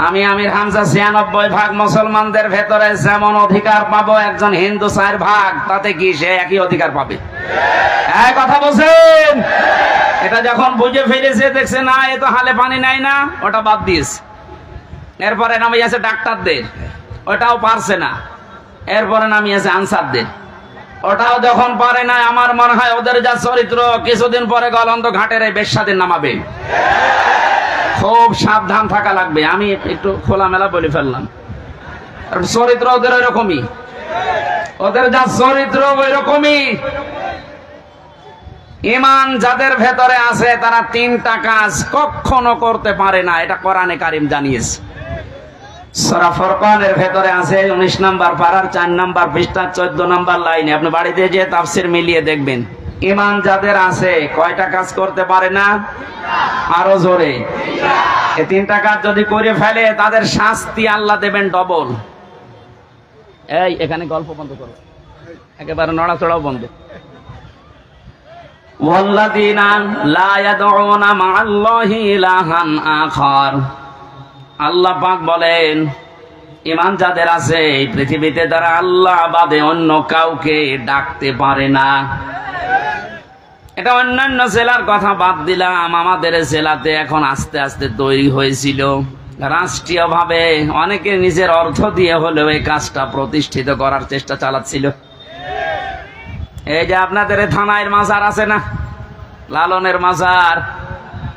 আমি আমির হামজা 96% মুসলমানদের ভেতরে যেমন অধিকার পাবো, একজন হিন্দু 4%, তাতে কি সে একই অধিকার পাবে? এক কথা বলছেন। এটা যখন বুঝে ফেলেছে, দেখছে না এ তো হালে পানি নাই না, ওটা বাদ দিয়েছে। এরপরে নামিয়েছে ডাক্তারদের, ওটাও পারছে না। এরপরে নামিয়েছে আনসারদের, ওটাও যখন পারে না, আমার মনে হয় ওদের যা চরিত্র, কিছুদিন পরে গলন্দ ঘাটের এই বেশ্যাদের নামাবে। খুব সাবধান থাকা লাগবে। আমি একটু খোলামেলা বলে ফেললাম, কারণ চরিত্র ওদের ওই রকমই, ওদের যা চরিত্র ওই রকমই। ঈমান যাদের ভেতরে আছে তারা তিনটা কাজ কখনো করতে পারে না, এটা কোরআনে কারীম জানিয়েছে। সূরা ফুরকানের ভেতরে আছে 19 নম্বর পারার 4 নম্বর পৃষ্ঠা 14 নম্বর লাইনে। আপনি বাড়িতে যে তাফসীর মিলিয়ে দেখবেন, ঈমান যাদের আছে কয়টা কাজ করতে পারে না? আরো জোরে। এই তিনটা কাজ যদি করে ফেলে তাদের শাস্তি আল্লাহ দেবেন ডবল। এই এখানে গল্প বন্ধ করো, একেবারে নড়াচড়াও বন্ধ। ওয়াল্লাযীনা লা ইয়াদউনা মা'আল্লাহি ইলাহান আখার, আল্লাহ পাক বলেন ঈমান যাদের আছে এই পৃথিবীতে তারা আল্লাহ বাদে অন্য কাউকে ডাকতে পারে না। এটা অন্যান্য জেলার কথা বাদ দিলাম, আমাদের জেলাতে এখন আস্তে আস্তে তৈরি হয়েছিল রাষ্ট্রীয়ভাবে, অনেকে নিজের অর্থ দিয়ে হলেও এই কাজটা প্রতিষ্ঠিত করার চেষ্টা চালাচ্ছিল। এই যে আপনাদের থানায় মাজার আছে না, লালনের মাজার,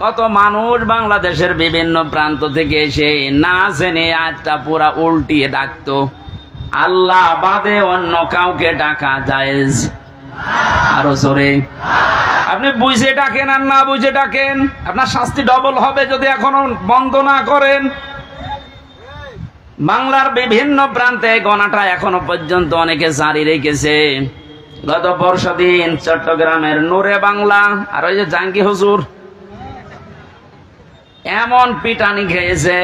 কত মানুষ বাংলাদেশের বিভিন্ন প্রান্ত থেকে এসে না জেনে আজটা পুরা উল্টিয়ে ডাকতো, আল্লাহ বাদে অন্য কাউকে ডাকা জায়েজ? আরো জোরে। আপনি বুঝে ডাকেন আর না বুঝে ডাকেন, আপনার শাস্তি ডবল হবে যদি এখনো বন্ধ না করেন। বাংলার বিভিন্ন প্রান্তে গণাটা এখনো পর্যন্ত অনেকে জারি রেখেছে। গত পরশুদিন চট্টগ্রামের নূরে বাংলা আর ওই যে জাঙ্গি হুজুর এমন পিটানি খেয়েছে,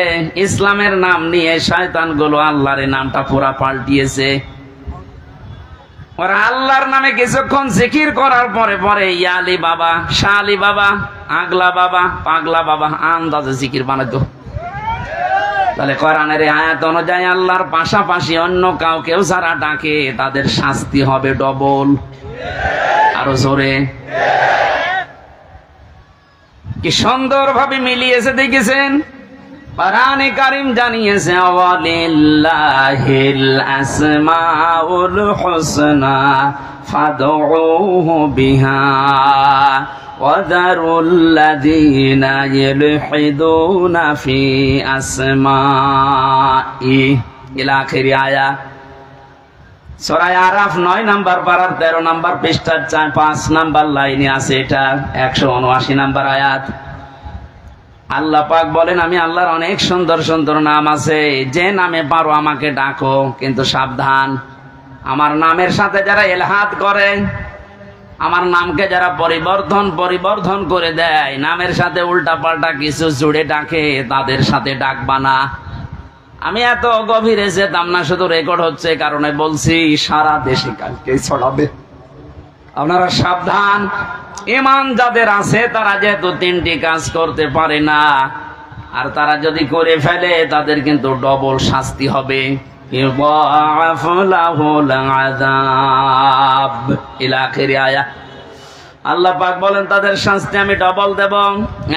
ইসলামের নাম নিয়ে শয়তানগুলো আল্লাহর নামটা পুরা পাল্টিয়েছে। ওরা আল্লাহর নামে কিছুক্ষণ জিকির করার পরে পরে ইয়ালি বাবা, শালি বাবা, আগলা বাবা, পাগলা বাবা আন্দাজে জিকির বানাতো। তাহলে কোরআনের আয়াত অনুযায়ী আল্লাহর পাশাপাশি অন্য কাউকেও যারা ডাকে তাদের শাস্তি হবে ডবল। আরো জোরে। কি সুন্দর ভাবে মিলিয়েছে দেখেছেন, কোরআনে কারীম জানিয়েছে ওয়ালিল্লাহিল আসমাউল হুসনা ফাদউহু বিহা ওয়াদারুল্লাযীনা ইলহিদুনা ফি আসমাই ইলা আখিরি আয়া। সূরা আরাফ 9 নম্বর পারার 13 নম্বর পৃষ্ঠার 5 নম্বর লাইনে আছে, এটা 179 নম্বর আয়াত। আল্লাহ পাক বলেন আমি আল্লাহর অনেক সুন্দর সুন্দর নাম আছে, যে নামে পারো আমাকে ডাকো, কিন্তু সাবধান, আমার নামের সাথে যারা ইলহাদ করে, আমার নামকে যারা পরিবর্ধন করে দেয়, নামের সাথে উল্টা পাল্টা কিছু জুড়ে ডাকে, তাদের সাথে ডাকবা না। আমি এত গভীরে যেতাম না, শুধু রেকর্ড হচ্ছে কারণে বলছি, সারা দেশে কালকে ছড়াবে। আপনারা সাবধান। ঈমান যাদের আছে তারা যেহেতু তিনটি কাজ করতে পারে না, আর তারা যদি করে ফেলে তাদের কিন্তু ডবল শাস্তি হবে। আল্লাহ পাক বলেন তাদের শাস্তি আমি ডবল দেব।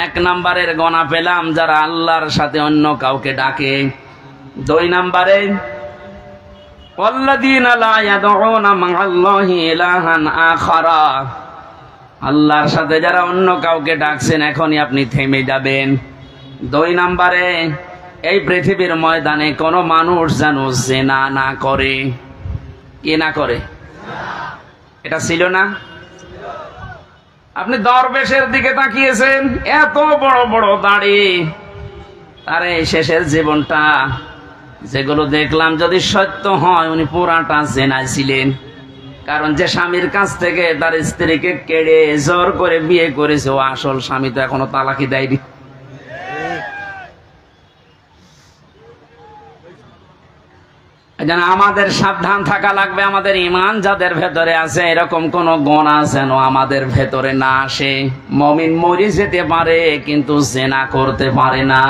1 নম্বরের গোনা পেলাম যারা আল্লাহর সাথে অন্য কাউকে ডাকে। 2 নম্বরে ওয়াল্লাযীনা লা ইয়াদউনা মা'আল্লাহি ইলাহান আখারা, আল্লাহর সাথে যারা অন্য কাউকে ডাকছেন এখনই আপনি থেমে যাবেন। 2 নম্বরে এই পৃথিবীর ময়দানে কোনো মানুষ যেন জিনা না করে। কি না করে? এটা ছিল না? আপনি দরবেশের দিকে তাকিয়েছেন, এত বড় বড় দাড়ি, আরে শেষের জীবনটা যেগুলো দেখলাম যদি সত্য হয় উনি পুরাটা জেনায় ছিলেন। কারণ যে স্বামীর কাছ থেকে তার স্ত্রীকে কেড়ে জোর করে বিয়ে করেছে, ও আসল স্বামী তো এখনো তালাকি দেয়নি। আমাদের সাবধান থাকা লাগবে। আমাদের ঈমান যাদের ভেতরে আছে এরকম কোন গুনাহ যেন আমাদের ভেতরে না আসে। মুমিন মরে যেতে পারে কিন্তু জিনা করতে পারে না।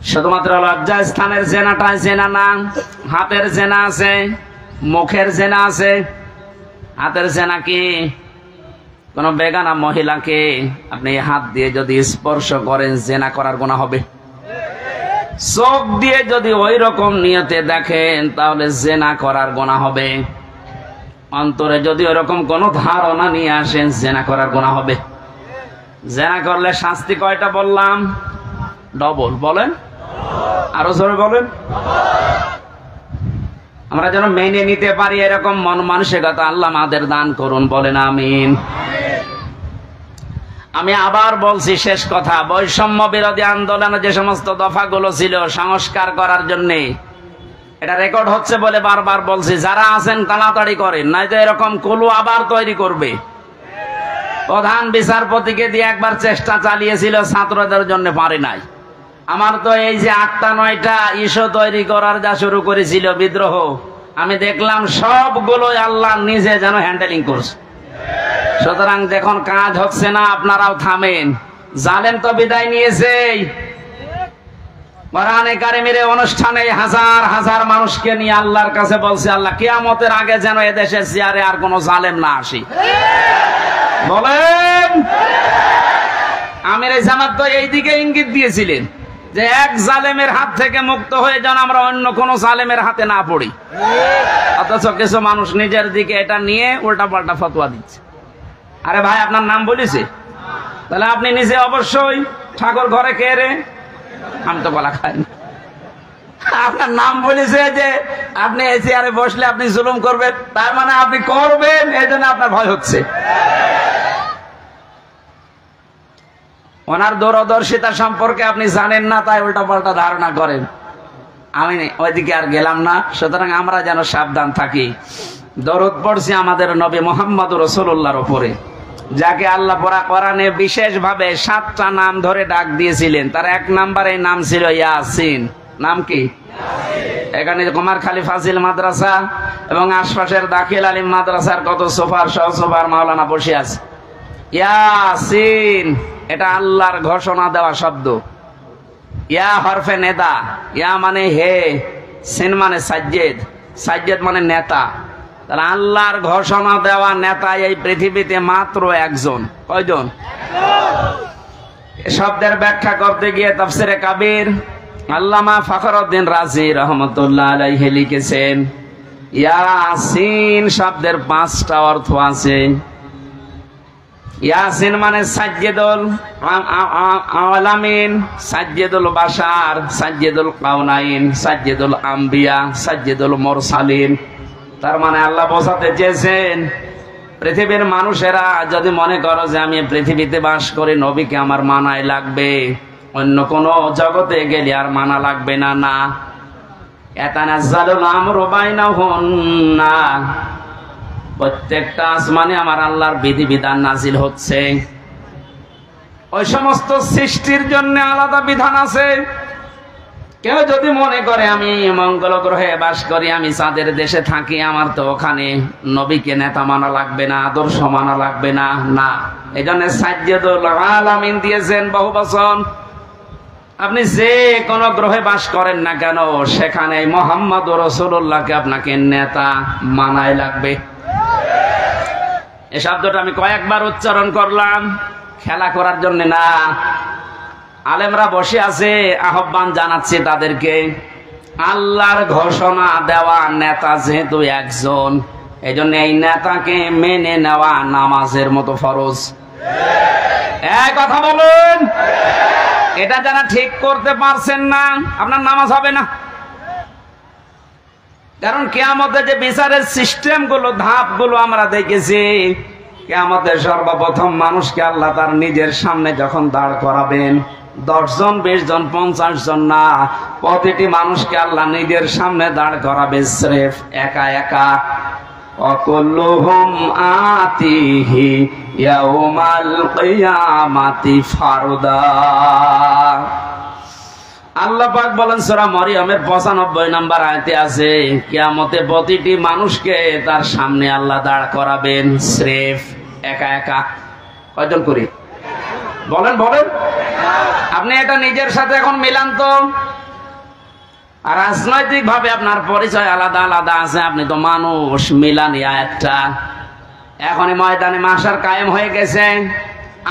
শুধুমাত্র লজ্জা স্থানের জেনাটা জেনা না, হাতের জেনা আছে, মুখের জেনা আছে। হাতের জেনা কি? কোন বেগানা মহিলাকে আপনি হাত দিয়ে যদি স্পর্শ করেন জেনা করার গুনাহ হবে। চোখ দিয়ে যদি ওই রকম নিয়তে দেখেন তাহলে জেনা করার গুনাহ হবে। অন্তরে যদি ওরকম কোন ধারণা নিয়ে আসেন জেনা করার গুনাহ হবে। জেনা করলে শাস্তি কয়টা বললাম? ডবল। বলেন, আরো জোরে বলেন। আমরা যেন মেনে নিতে পারি এরকম মন মানসিকতা আল্লাহ আমাদের দান করুন, বলেন আমিন। আমি আবার বলছি, শেষ কথা, বৈষম্য বিরোধী আন্দোলনে যে সমস্ত দফাগুলো ছিল সংস্কার করার জন্য, এটা রেকর্ড হচ্ছে বলে বারবার বলছি, যারা আছেন তাড়াতাড়ি করেন, নয়তো এরকম কুলু আবার তৈরি করবে। প্রধান বিচারপতিকে দিয়ে একবার চেষ্টা চালিয়েছিল, ছাত্রদের জন্য পারে নাই। আমার তো এই যে 8টা 9টা ইস্যু তৈরি করার যা শুরু করেছিল বিদ্রোহ, আমি দেখলাম সবগুলোই আল্লাহ নিজে যেন হ্যান্ডেলিং করছে। সুতরাং যখন কাজ হচ্ছে না, আপনারাও থামেন। জালেম তো বিদায় নিয়েছে। কোরআনে কারিমের অনুষ্ঠানে হাজার হাজার মানুষকে নিয়ে আল্লাহর কাছে বলছে, আল্লাহ কিয়ামতের আগে যেন এদেশের চেয়ারে আর কোনো জালেম না আসে। বলেন, আমির জামাত তো এইদিকে ইঙ্গিত দিয়েছিলেন যে এক জালেমের হাত থেকে মুক্ত হয়ে যেন আমরা অন্য কোন জালেমের হাতে না পড়ি। অথচ কিছু মানুষ নিজের দিকে এটা নিয়ে উল্টা পাল্টা ফতোয়া দিচ্ছে। আরে ভাই, আপনার নাম বলেছে, তাহলে আপনি নিজে অবশ্যই ঠাকুর ঘরে কে রে, আমি তো বলা খাই না। আপনার নাম বলেছে যে আপনি এই চেয়ারে বসলে আপনি জুলুম করবেন, তার মানে আপনি করবেন, এই জন্য আপনার ভয় হচ্ছে। ওনার দূরদর্শিতা সম্পর্কে আপনি জানেন না, তাই উল্টা পাল্টা ধারণা করেন। আমি ওইদিকে আর গেলাম না। সুতরাং আমরা যেন সাবধান থাকি। দরুদ পড়ছি আমাদের নবী মুহাম্মদ রাসূলুল্লাহর উপরে, যাকে আল্লাহ কোরআনে বিশেষভাবে 7টা নাম ধরে ডাক দিয়েছিলেন। তার 1 নম্বরের নাম ছিল ইয়াসিন। নাম কি? এখানে কুমারখালী ফাজিল মাদ্রাসা এবং আশপাশের দাখিল আলিম মাদ্রাসার কত সুপার সহ সুপার মাওলানা বসে আছে। ইয়াসিন এটা আল্লাহর ঘোষণা দেওয়া শব্দ। ইয়া হরফে নেদা, ইয়া মানে হে, সিন মানে সাজ্জেদ, সাজ্জেদ মানে নেতা। তাহলে আল্লাহর ঘোষণা দেওয়া নেতা এই পৃথিবীতে মাত্র একজন। কয়জন? শব্দের ব্যাখ্যা করতে গিয়ে তাফসিরে কাবির আল্লামা ফখরউদ্দিন রাজি রহমতুল্লাহ আলাইহি লিখেছেন, ইয়াসিন শব্দের 5টা অর্থ আছে। ইয়াসিন মানে সাজ্জেদুল আলামিন, সাজ্জেদুল বাশার, সাজ্জেদুল কাউনাইন, সাজ্জেদুল আম্বিয়া, সাজ্জেদুল মুরসালিন। তার মানে আল্লাহ বোঝাতে চেয়েছেন, পৃথিবীর মানুষেরা যদি মনে করো যে আমি পৃথিবীতে বাস করি, নবীকে আমার মানায় লাগবে, অন্য কোন জগতে গেলে আর মানা লাগবে না। না, ইয়াতানাজ্জালুল আমরু বাইনাহুন্না, প্রত্যেকটা আসমানে আমার আল্লাহর বিধিবিধান নাজিল হচ্ছে। ওই সমস্ত সৃষ্টির জন্য আলাদা বিধান আছে। কেউ যদি মনে করে আমি মঙ্গল গ্রহে বাস করি, আমি চাঁদের দেশে থাকি, আমার তো ওখানে নবীকে নেতা মানা লাগবে না, আদর্শ মানা লাগবে না। না, এই জন্য সাজ্জেদুল আলামিন দিয়েছেন বহু বচন। আপনি যে কোন গ্রহে বাস করেন না কেন, সেখানে মুহাম্মদ রাসূলুল্লাহকে আপনাকে নেতা মানায় লাগবে। এই শব্দটা আমি কয়েকবার উচ্চারণ করলাম, খেলা করার জন্য না। আলেমরা বসে আছে, আহ্বান জানাচ্ছি তাদেরকে, আল্লাহর ঘোষণা দেওয়া নেতা যেহেতু একজন, এই জন্য এই নেতাকে মেনে নেওয়া নামাজের মতো ফরজ। এই কথা বলুন। এটা যারা ঠিক করতে পারছেন না, আপনার নামাজ হবে না। কারণ কিয়ামতে যে বিচারের সিস্টেম গুলো, ধাপ গুলো আমরা দেখেছি, কিয়ামতে সর্বপ্রথম মানুষকে আল্লাহ তার নিজের সামনে যখন দাঁড় করাবেন, 10 জন 20 জন 50 জন না, প্রতিটি মানুষকে আল্লাহ নিজের সামনে দাঁড় করাবে স্রেফ একা একা। ওয়াকুল্লুহুম আতিহি ইয়াউমাল কিয়ামাতি ফারদা। আল্লাহ পাক বলেন সূরা মরিয়মের 95 নম্বর আয়াতে আছে, কিয়ামতে প্রতিটি মানুষকে তার সামনে আল্লাহ দাঁড় করাবেন স্রেফ একা একা। কয়জন করে? বলেন বলেন। আপনি এটা নিজের সাথে এখন মিলান তো। আর রাজনৈতিক ভাবে আপনার পরিচয় আলাদা আলাদা আছে, আপনি তো মানুষ, মিলান একটা। এখনই ময়দানে মাশার কায়েম হয়ে গেছে।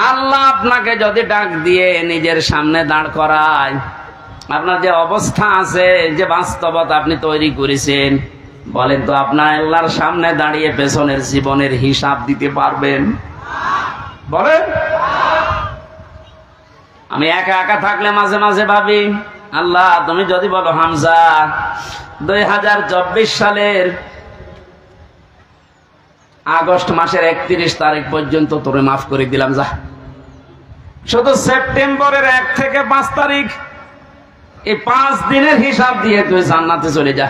আল্লাহ আপনাকে যদি ডাক দিয়ে নিজের সামনে দাঁড় করায়, আপনার যে অবস্থা আছে, যে বাস্তবতা আপনি তৈরি করেছেন, বলেন তো আপনার আল্লাহর সামনে দাঁড়িয়ে পেছনের জীবনের হিসাব দিতে পারবেন? বলেন। আমি একা একা থাকলে মাঝে মাঝে ভাবি, আল্লাহ তুমি যদি বলো হামজা 2024 সালের আগস্ট মাসের 31 তারিখ পর্যন্ত তোরে মাফ করে দিলাম, যা। শুধু সেপ্টেম্বরের 1 থেকে 5 তারিখ, এই 5 দিনের হিসাব দিয়ে তুই জান্নাতে চলে যা।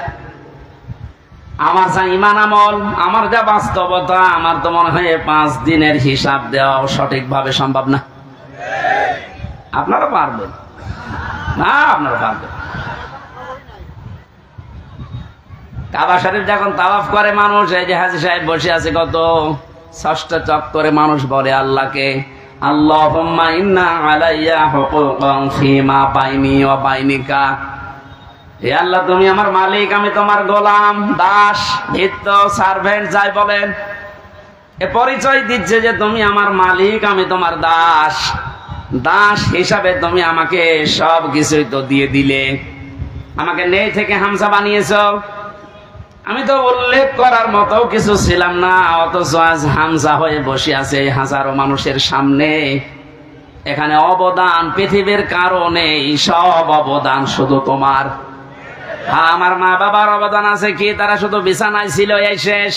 আমার যা ইমান আমল, আমার যা বাস্তবতা, আমার তো মনে হয় 5 দিনের হিসাব দেওয়া সঠিকভাবে সম্ভব না। আপনারা পারবেন না? আপনারা পারবেন? কাবা শরীফ যখন তাওয়াফ করে মানুষ, এই যে হাজী সাহেব বসে আছে, কত 6টা চক্করে মানুষ বলে আল্লাহকে, আল্লাহুম্মা ইন্না আলাইয়া হুকুকান ফীমা বাইনি ওয়া বাইনিকা। হে আল্লাহ, তুমি আমার মালিক, আমি তোমার গোলাম, দাস, ভৃত্য, সার্ভেন্ট যাই বলেন, এ পরিচয় দিচ্ছে যে তুমি আমার মালিক, আমি তোমার দাস। দাস হিসাবে তুমি আমাকে সব কিছুই তো দিয়ে দিলে, আমাকে নেই থেকে হামজা বানিয়েছো। আমি তো উল্লেখ করার মতো কিছু ছিলাম না, অথচ আজ হামজা হয়ে বসে আছে হাজারো মানুষের সামনে। এখানে অবদান পৃথিবীর কারণে, সব অবদান শুধু তোমার। আমার মা বাবার অবদান আছে কি? তারা শুধু বিছানায় ছিল, এই শেষ।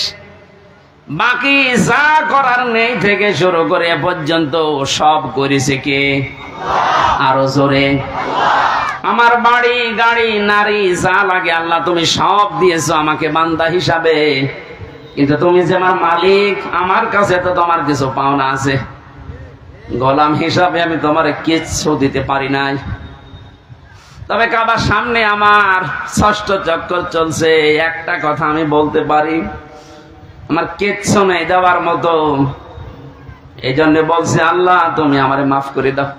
বাকি যা করার নেই থেকে শুরু করে এ পর্যন্ত সব করেছে কে? আরো জোরে। আমার বাড়ি, গাড়ি, নারী, যা লাগে আল্লাহ তুমি সব দিয়েছো আমাকে বান্দা হিসাবে, কিন্তু তুমি যে আমার মালিক, আমার কাছে তো তোমার কিছু পাওনা আছে। গোলাম হিসাবে আমি তোমার কিচ্ছু দিতে পারি নাই। তবে কাবার সামনে আমার 6টা চক্কর চলছে, একটা কথা আমি বলতে পারি, আমার কিচ্ছু নেই দেওয়ার মতো। এই জন্য বলছে আল্লাহ তুমি আমারে মাফ করে দাও।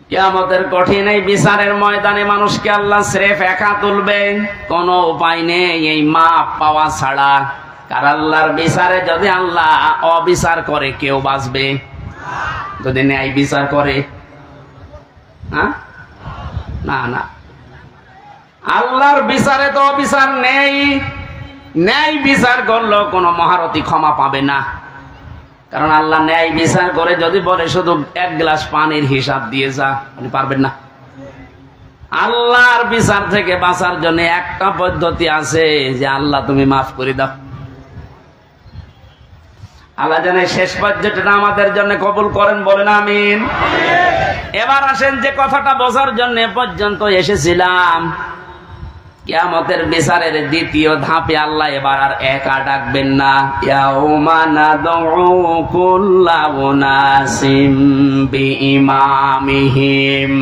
কিয়ামতের কঠিন এই বিচারের ময়দানে মানুষকে আল্লাহ স্রেফ একা তুলবে, কোনো উপায় নেই এই মাপ পাওয়া ছাড়া। কার আল্লাহর বিচারে যদি আল্লাহ অবিচার করে কেউ বাঁচবে? যদি ন্যায় বিচার করে, না না, আল্লাহর বিচারে তো অবিচার নেই। ন্যায় বিচার করলেও কোনো মহারথী ক্ষমা পাবে না, কারণ আল্লাহ ন্যায় বিচার করে যদি বলে শুধু 1 গ্লাস পানির হিসাব দিয়ে যা, আপনি পারবেন না। আল্লাহর বিচার থেকে বাঁচার জন্য একটা পদ্ধতি আছে, যে আল্লাহ তুমি মাফ করে দাও। আল্লাহ জানে শেষ পর্যন্তটা আমাদের জন্য কবুল করেন, বলেন আমিন। এবার আসেন যে কথাটা বোঝার জন্য পর্যন্ত এসেছিলাম, কিয়ামতের বিচারের দ্বিতীয় ধাপে আল্লাহ এবার আর একা ডাকবেন না। ইয়াউমা নাদউ কুল্লা উনাসিম বিইমামিহিম।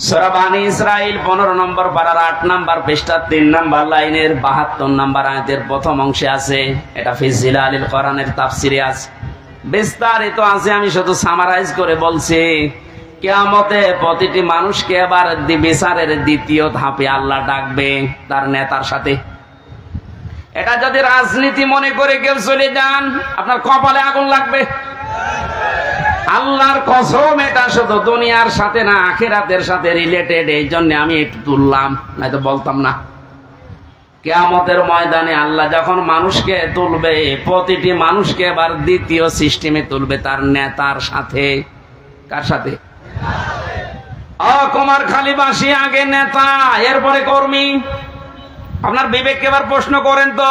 সূরা বানী ইসরাঈল 15 নম্বর পারার 8 নম্বর পৃষ্ঠা 3 নম্বর লাইনের 72 নম্বর আয়াতের প্রথম অংশে আছে। এটা ফি জিলালিল কোরআনের তাফসিরে আছে, বিস্তারিত আছে। আমি শুধু সামারাইজ করে বলছি, কিয়ামতে প্রতিটি মানুষকে এবার বিচারের দ্বিতীয় ধাপে আল্লাহ ডাকবে তার নেতার সাথে। এটা যদি রাজনীতি মনে করে কেউ চলে যান, আপনার কপালে আগুন লাগবে। আল্লাহর কসম, এটা শুধু দুনিয়ার সাথে না, আখিরাতের সাথে রিলেটেড। এই জন্য আমি একটু তুললাম, নয়তো বলতাম না। কিয়ামতের ময়দানে আল্লাহ যখন মানুষকে তুলবে, প্রতিটি মানুষকে এবার দ্বিতীয় সিস্টেমে তুলবে তার নেতার সাথে। কার সাথে? কুমারখালীবাসী আগে নেতা, এরপরে কর্মী। আপনার বিবেককে এবার প্রশ্ন করেন তো,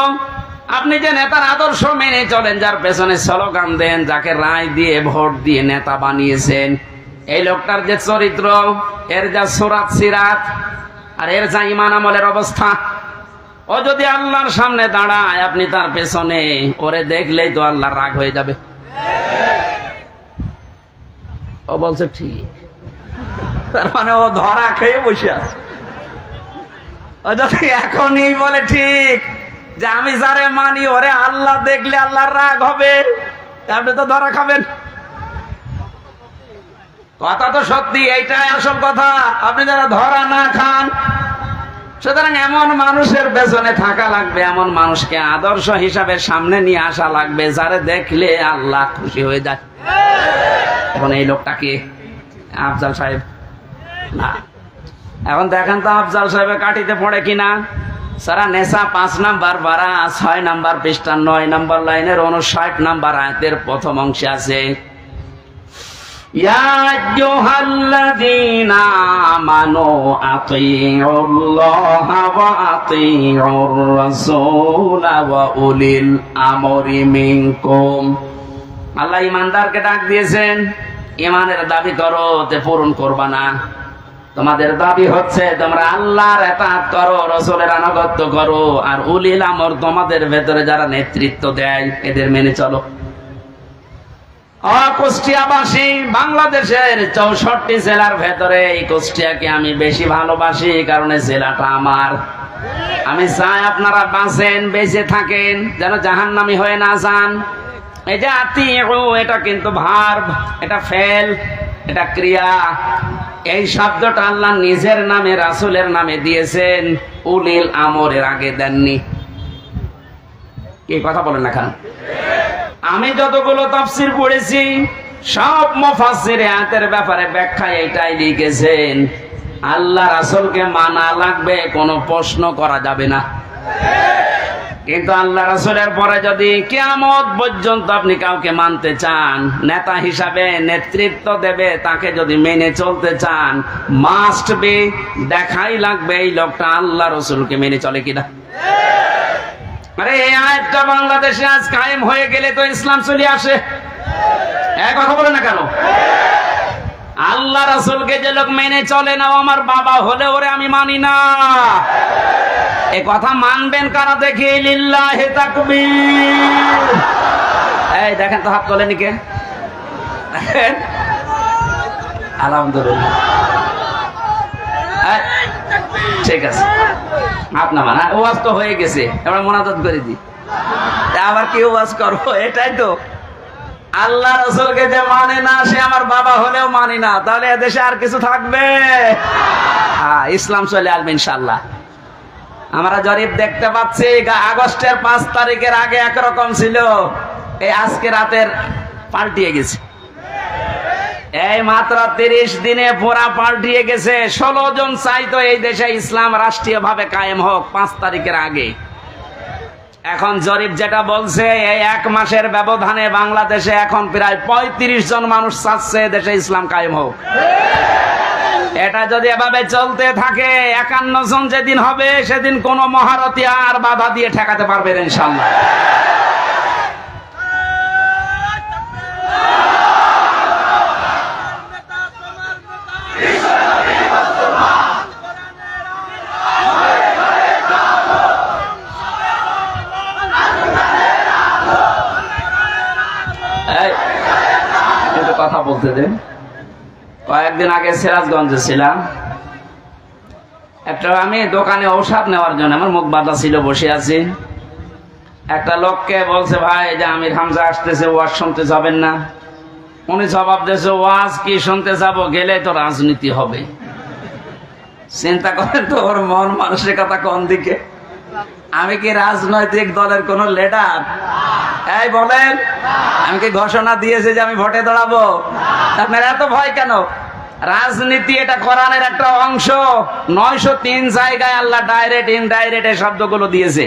আপনি যে নেতার আদর্শ মেনে চলেন, যার পেছনে স্লোগান দেন, যাকে রায় দিয়ে ভোট দিয়ে নেতা বানিয়েছেন, এই লোকটার যে চরিত্র, এর যা সুরাত সিরাত, আর এর যা ইমান আমলের অবস্থা, ও যদি আল্লাহর সামনে দাঁড়ায়, আপনি তার পেছনে, ওরে দেখলেই তো আল্লাহর রাগ হয়ে যাবে। ও বলছে ঠিক, তার মানে ও ধরা খেয়ে বসে আছে। ও যদি এখনই বলে ঠিক যে আমি যারে মানি ওরে আল্লাহ দেখলে আল্লাহর রাগ হবে, আপনি তো ধরা খাবেন। কথা তো সত্যি, এইটাই আসল কথা। আপনি যারা ধরা না খান, সুতরাং এমন মানুষের পেছনে থাকা লাগবে, এমন মানুষকে আদর্শ হিসাবে সামনে নিয়ে আসা লাগবে, যারে দেখলে আল্লাহ খুশি হয়ে যায়। এখন এই লোকটাকে আফজাল সাহেব না, এখন দেখেন তো আফজাল সাহেবের কাঠিতে পড়ে কিনা। সারা নেশা 5 নাম্বার পারা 6 নাম্বার পৃষ্ঠা 9 নাম্বার লাইনের 59 নাম্বার আয়াতের প্রথম অংশে আছে, ইয়া আইয়ুহাল্লাযীনা আমানু আতিউল্লাহা ওয়া আতিউর রাসূলা ওয়া উলিল আমরি মিনকুম। আল্লাহ ঈমানদারকে ডাক দিয়েছেন, ঈমানের দাবি করো, তে পূরণ করবা না। তোমাদের দাবি হচ্ছে তোমরা আল্লাহর ইতাআত করো, রাসূলের আনুগত্য করো, আর উলিল আমর তোমাদের ভেতরে যারা নেতৃত্ব দেয় এদের মেনে চলো। কুষ্টিয়াবাসী, বাংলাদেশের 64 জেলার ভেতরে এই কুষ্টিয়াকে আমি বেশি ভালোবাসি, কারণ এই জেলাটা আমার। আমি চাই আপনারা বাঁচেন, বেঁচে থাকেন, যেন জাহান্নামী হয়ে না যান। এই যে আতিউ, এটা কিন্তু ভার্ব, এটা ফেল, এটা ক্রিয়া। এই শব্দটা আল্লাহ নিজের নামে, রাসূলের নামে দিয়েছেন, উলিল আমরের আগে দেননি। কি কথা বলেন না কেন? আমি যতগুলো তাফসীর পড়েছি সব মুফাসসিরে আয়াতের ব্যাপারে ব্যাখ্যা এটাই লিখেছেন, আল্লাহ রাসূলকে মানা লাগবে, কোনো প্রশ্ন করা যাবে না। কিন্তু আল্লাহ রাসূলের পরে যদি কিয়ামত পর্যন্ত আপনি কাউকে মানতে চান, নেতা হিসাবে নেতৃত্ব দেবে, তাকে যদি মেনে চলতে চান, মাস্ট বি, দেখাই লাগবে এই লোকটা আল্লাহ রাসূলকে মেনে চলে কিনা। আরে এই আয়াতটা বাংলাদেশে আজ কায়েম হয়ে গেলে তো ইসলাম চলে আসে। এক কথা বলে না কেন? আল্লাহ রাসূলকে যে লোক মেনে চলে না, আমার বাবা হলে ওরে আমি মানি না। এ কথা মানবেন কারা দেখি? লিল্লাহি তাকবীর। এই দেখেন তো, হাত তোলেনি কে? আলহামদুলিল্লাহ, ঠিক আছে, হাত নামান। ওয়াজ তো হয়ে গেছে, এবার মোনাজাত করে দিই। আবার কি ওয়াজ করবো? এটাই তো, আল্লাহ রাসূলকে যে মানে না, সে আমার বাবা হলেও মানি না। তাহলে এদেশে আর কিছু থাকবে? ইসলাম চলে আসবে ইনশাআল্লাহ। আমরা জরিপ দেখতে পাচ্ছি, আগস্টের 5 তারিখের আগে একরকম ছিল, এই আজকে রাতের পাল্টিয়ে গেছে। এই মাত্র 30 দিনে পুরা পাল্টিয়ে গেছে। 16 জন চাইতো এই দেশে ইসলাম রাষ্ট্রীয় ভাবে কায়েম হোক 5 তারিখের আগে। এখন জরিপ যেটা বলছে, এই 1 মাসের ব্যবধানে বাংলাদেশে এখন প্রায় 35 জন মানুষ চাচ্ছে দেশে ইসলাম কায়েম হোক। এটা যদি এভাবে চলতে থাকে, 51 জন যেদিন হবে, সেদিন কোন মহারথী আর বাধা দিয়ে ঠেকাতে পারবে না ইনশাআল্লাহ। কথা বলতে দেন। কয়েকদিন আগে সিরাজগঞ্জে ছিলাম, একটা আমি দোকানে ঔষধ নেওয়ার জন্য, আমার মুখ বাঁধা ছিল, বসে আছি। একটা লোককে বলছে, ভাই যে আমির হামজা আসতেছে, ওয়াজ শুনতে যাবেন না? উনি জবাব দিয়েছে, ওয়াজ কি শুনতে যাব, গেলে তো রাজনীতি হবে। চিন্তা করেন তো, ওর মন মানসিকতা কোন দিকে। আমি কি রাজনৈতিক দলের কোন লিডার? এই বলেন, আমি কি ঘোষণা দিয়েছি যে আমি ভোটে দাঁড়াবো? আপনারা এত ভয় কেন? রাজনীতি এটা কোরআনের একটা অংশ। 903 জায়গায় আল্লাহ ডাইরেক্ট ইনডাইরেক্ট এই শব্দগুলো দিয়েছে।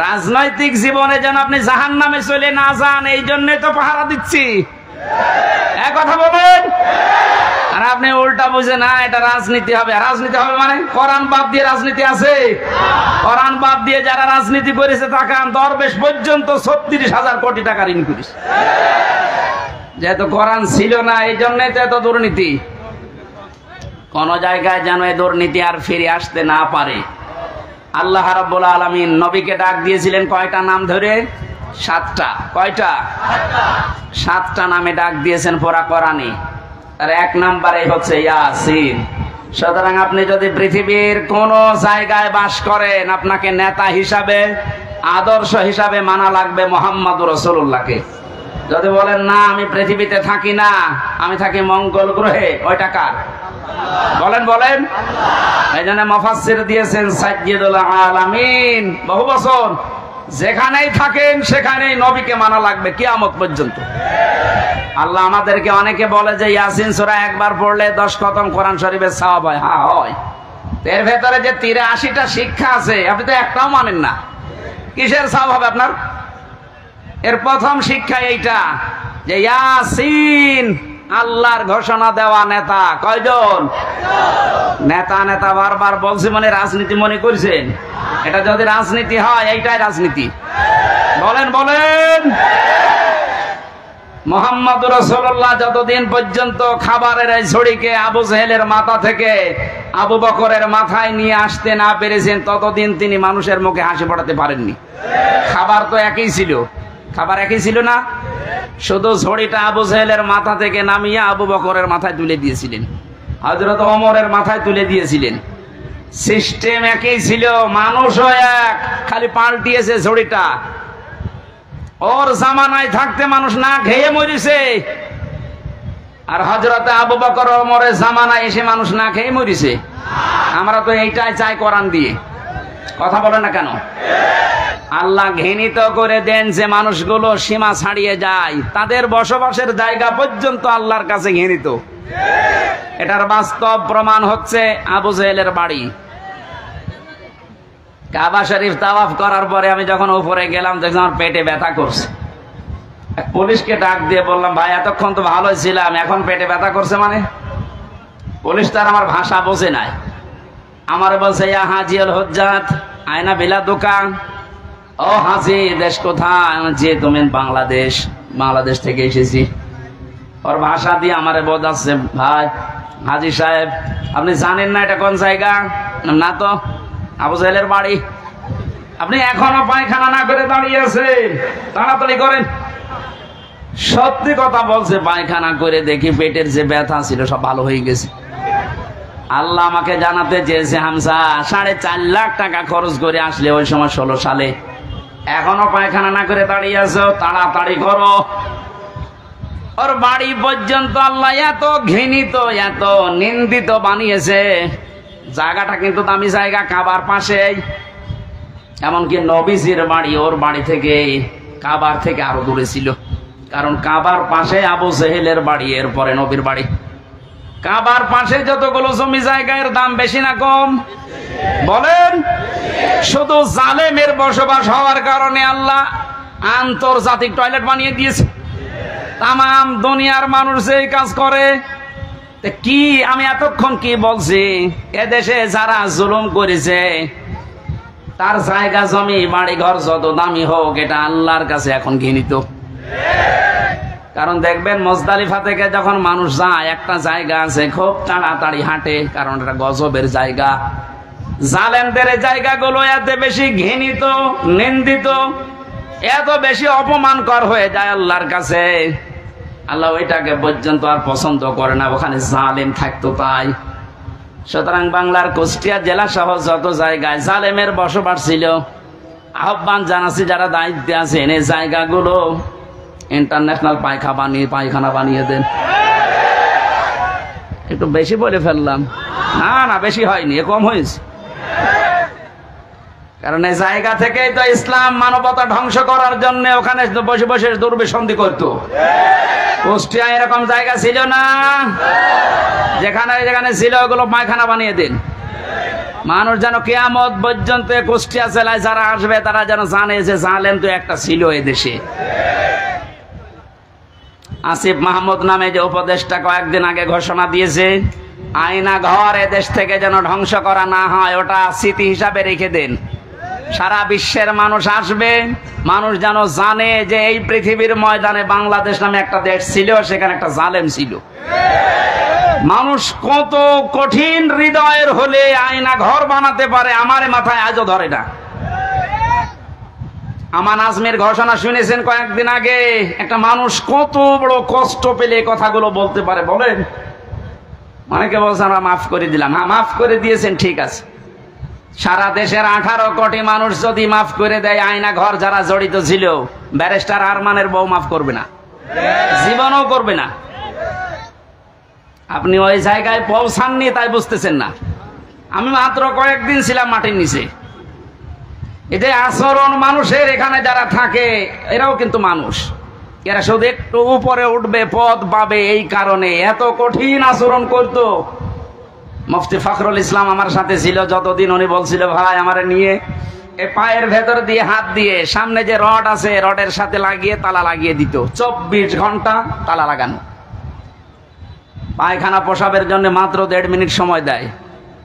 রাজনৈতিক জীবনে যেন আপনি জাহান্নামে চলে না যান, এই জন্যই তো পাহারা দিচ্ছি। এক কথা বলেন। আর আপনি উল্টা বুঝে, না এটা রাজনীতি হবে। রাজনীতি হবে মানে কোরআন বাদ দিয়ে রাজনীতি আছে? কোরআন বাদ দিয়ে যারা রাজনীতি করেছে, তাকান, দরবেশ পর্যন্ত 36,000 কোটি টাকা ঋণ করেছে। যেহেতু কোরআন ছিল না, এই জন্যই তো এত দুর্নীতি। কোন জায়গায় যেন এই দুর্নীতি আর ফিরে আসতে না পারে। আল্লাহ রাব্বুল আলামিন নবীকে ডাক দিয়েছিলেন কয়টা নাম ধরে? 7টা। কয়টা? 7টা নামে ডাক দিয়েছেন পুরা কোরআনে। আর 1 নম্বরে হচ্ছে ইয়াসিন। সুতরাং আপনি যদি পৃথিবীর কোন জায়গায় বাস করেন, আপনাকে নেতা হিসাবে, আদর্শ হিসাবে মানা লাগবে মুহাম্মদুর রাসূলুল্লাহকে। যদি বলেন না আমি পৃথিবীতে থাকি না, আমি থাকি মঙ্গল গ্রহে, ওইটা কার? বলেন বলেন। এই জন্য মুফাসসির দিয়েছেন সাইয়্যিদুল আলামিন। বহু বছর যেখানেই থাকেন সেখানেই নবীকে মানা লাগবে কিয়ামত পর্যন্ত। আল্লাহ আমাদেরকে, অনেকে বলে যে ইয়াসিন সূরা একবার পড়লে 10 খতম কোরআন শরীফের সওয়াব হয়। হ্যাঁ হয়। এর ভেতরে যে 83টা শিক্ষা আছে, আপনি তো একটাও মানেন না, কিসের সওয়াব হবে আপনার? এর প্রথম শিক্ষা এইটা যে ইয়াসিন আল্লাহর ঘোষণা দেওয়া নেতা কয়জন? নেতা নেতা বারবার বলছি, মানে রাজনীতি মনে করছেন? এটা যদি রাজনীতি হয়, এইটাই রাজনীতি। বলেন বলেন। মুহাম্মদ রাসূলুল্লাহ যতদিন পর্যন্ত খাবারের এই ঝুড়িকে আবু জেহেলের মাথা থেকে আবু বকরের মাথায় নিয়ে আসতে না পেরেছেন, ততদিন তিনি মানুষের মুখে হাসি ফোটাতে পারেননি। খাবার তো একই ছিল, খাবার একই ছিল না, শুধু ঝুড়িটা আবু জেহেলের মাথা থেকে নামিয়ে আবু বকরের মাথায় তুলে দিয়েছিলেন, হযরত ওমরের মাথায় তুলে দিয়েছিলেন। সিস্টেম একই ছিল, মানুষও এক, খালি পাল্টিয়েছে ঝুড়িটা। ওর জামানায় থাকতে মানুষ না খেয়ে মরিছে, আর হযরত আবু বকর ওমরের জামানায় এসে মানুষ না খেয়ে মরিছে। আমরা তো এইটাই চাই কোরআন দিয়ে। কথা বলে না কেন? আল্লাহ ঘৃণিত করে দেন যে মানুষগুলো সীমা ছাড়িয়ে যায়, তাদের বসবাসের জায়গা পর্যন্ত আল্লাহর কাছে ঘৃণিত। এটার বাস্তব প্রমাণ হচ্ছে আবু জেহেলের বাড়ি। কাবা শরীফ তাওয়াফ করার পরে আমি যখন উপরে গেলাম, দেখলাম আমার পেটে ব্যথা করছে। পুলিশকে ডাক দিয়ে বললাম, ভাই এতক্ষণ তো ভালোই ছিলাম, এখন পেটে ব্যথা করছে মানে? পুলিশ তার আমার ভাষা বোঝে নাই, আমার বলছে ইয়া হাজি আল হুজ্জাত আয়না বিলা দোকান। ও হাজি, দেশ কোথায়? যে তুমি বাংলাদেশ, বাংলাদেশ থেকে এসেছি। ওর ভাষা দিয়ে আমারে বোঝাচ্ছে, ভাই হাজি সাহেব আপনি জানেন না এটা কোন জায়গা? না তো। আবু জেহেলের বাড়ি। আপনি এখনো পায়খানা না করে দাঁড়িয়ে আছেন, তাড়াতাড়ি করেন। সত্যি কথা বলছে, পায়খানা করে দেখি পেটের যে ব্যথা ছিল সব ভালো হয়ে গেছে। আল্লাহ আমাকে জানাতে চেয়েছে, হামজা 4.5 লাখ টাকা খরচ করে আসলে ওই সময় 16 সালে, এখনো পায়খানা না করে দাঁড়িয়ে আছো, তাড়াতাড়ি করো। ওর বাড়ি পর্যন্ত আল্লাহ এত ঘৃণিত, এত নিন্দিত বানিয়েছে। জায়গাটা কিন্তু দামি জায়গা, কাবার পাশেই। এমনকি নবীজির বাড়ি ওর বাড়ি থেকে, কাবার থেকে আরো দূরে ছিল, কারণ কাবার পাশে আবু জেহেলের বাড়ি, এরপরে নবীর বাড়ি। কাবার পাশে যতগুলো জমি জায়গার দাম বেশি না কম? বলেন। শুধু জালেমের বসবাস হওয়ার কারণে আল্লাহ আন্তর্জাতিক টয়লেট বানিয়ে দিয়েছে। তামাম দুনিয়ার মানুষ এই কাজ করে। কি আমি এতক্ষণ কি বলছি? এদেশে যারা জুলুম করেছে, তার জায়গা জমি বাড়ি ঘর যত দামি হোক, এটা আল্লাহর কাছে এখন ঘৃণিত। কারণ দেখবেন মুজদালিফা থেকে যখন মানুষ যায়, একটা জায়গা আছে খুব তাড়াতাড়ি হাঁটে, কারণ এটা গজবের জায়গা। জালেমদের জায়গাগুলো এত বেশি ঘৃণিত, নিন্দিত, এত বেশি অপমানকর হয়ে যায় আল্লাহর কাছে, আল্লাহ ওইটাকে পর্যন্ত আর পছন্দ করে না, ওখানে জালেম থাকতো তাই। সুতরাং বাংলার কুষ্টিয়া জেলা সহ যত জায়গায় জালেমের বসবাস ছিল, আহ্বান জানাচ্ছি যারা দায়িত্বে আছেন, এই জায়গাগুলো ইন্টারন্যাশনাল পায়খানা বানিয়ে দেন। একটু বেশি বলে ফেললাম? না না, বেশি হয়নি, কম হয়েছে। কারণ এই জায়গা থেকেই তো ইসলাম মানবতা ধ্বংস করার জন্য ওখানে বসে বসে দুর্বিসন্ধি করতো। কুষ্টিয়া এরকম জায়গা ছিল না, যেখানে যেখানে ছিল ওগুলো পায়খানা বানিয়ে দিন। মানুষ যেন কিয়ামত পর্যন্ত কুষ্টিয়া জেলায় যারা আসবে তারা যেন জানে যে জালেম তো একটা ছিল এদেশে। আসিফ মাহমুদ নামে যে উপদেষ্টা কয়েকদিন আগে ঘোষণা দিয়েছে, আয়না ঘর এদেশ থেকে যেন ধ্বংস করা না হয়, ওটা স্মৃতি হিসাবে রেখে দেন। সারা বিশ্বের মানুষ আসবে, মানুষ যেন জানে যে এই পৃথিবীর ময়দানে বাংলাদেশ নামে একটা দেশ ছিল, সেখানে একটা জালেম ছিল। মানুষ কত কঠিন হৃদয়ের হলে আয়না ঘর বানাতে পারে, আমারে মাথায় আজও ধরে না। আমান আজমের ঘোষণা শুনেছেন কয়েকদিন আগে, একটা মানুষ কত বড় কষ্ট পেলে কথাগুলো বলতে পারে বলেন। অনেকে বলছেন আমরা মাফ করে দিলাম। হ্যাঁ, মাফ করে দিয়েছেন, ঠিক আছে। সারা দেশের 18 কোটি মানুষ যদি মাফ করে দেয়, আয়না ঘর যারা জড়িত ছিল, ব্যারিস্টার আরমানের বউ মাফ করবে না, জীবনও করবে না। আপনি ওই জায়গায় পৌঁছাননি তাই বুঝতেছেন না। আমি মাত্র কয়েকদিন ছিলাম মাটির নিচে। এটা আচরণ মানুষের, এখানে যারা থাকে এরাও কিন্তু মানুষ, এরা শুধু একটু উপরে উঠবে, পদ পাবে, এই কারণে এত কঠিন আচরণ করতো। মুফতি ফখরুল ইসলাম আমার সাথে ছিল যতদিন, উনি বলছিল ভাই আমারে নিয়ে এই পায়ের ভেতর দিয়ে হাত দিয়ে সামনে যে রড আছে রডের সাথে লাগিয়ে তালা লাগিয়ে দিত, 24 ঘন্টা তালা লাগানো। পায়খানা প্রসাবের জন্য মাত্র 1.5 মিনিট সময় দেয়,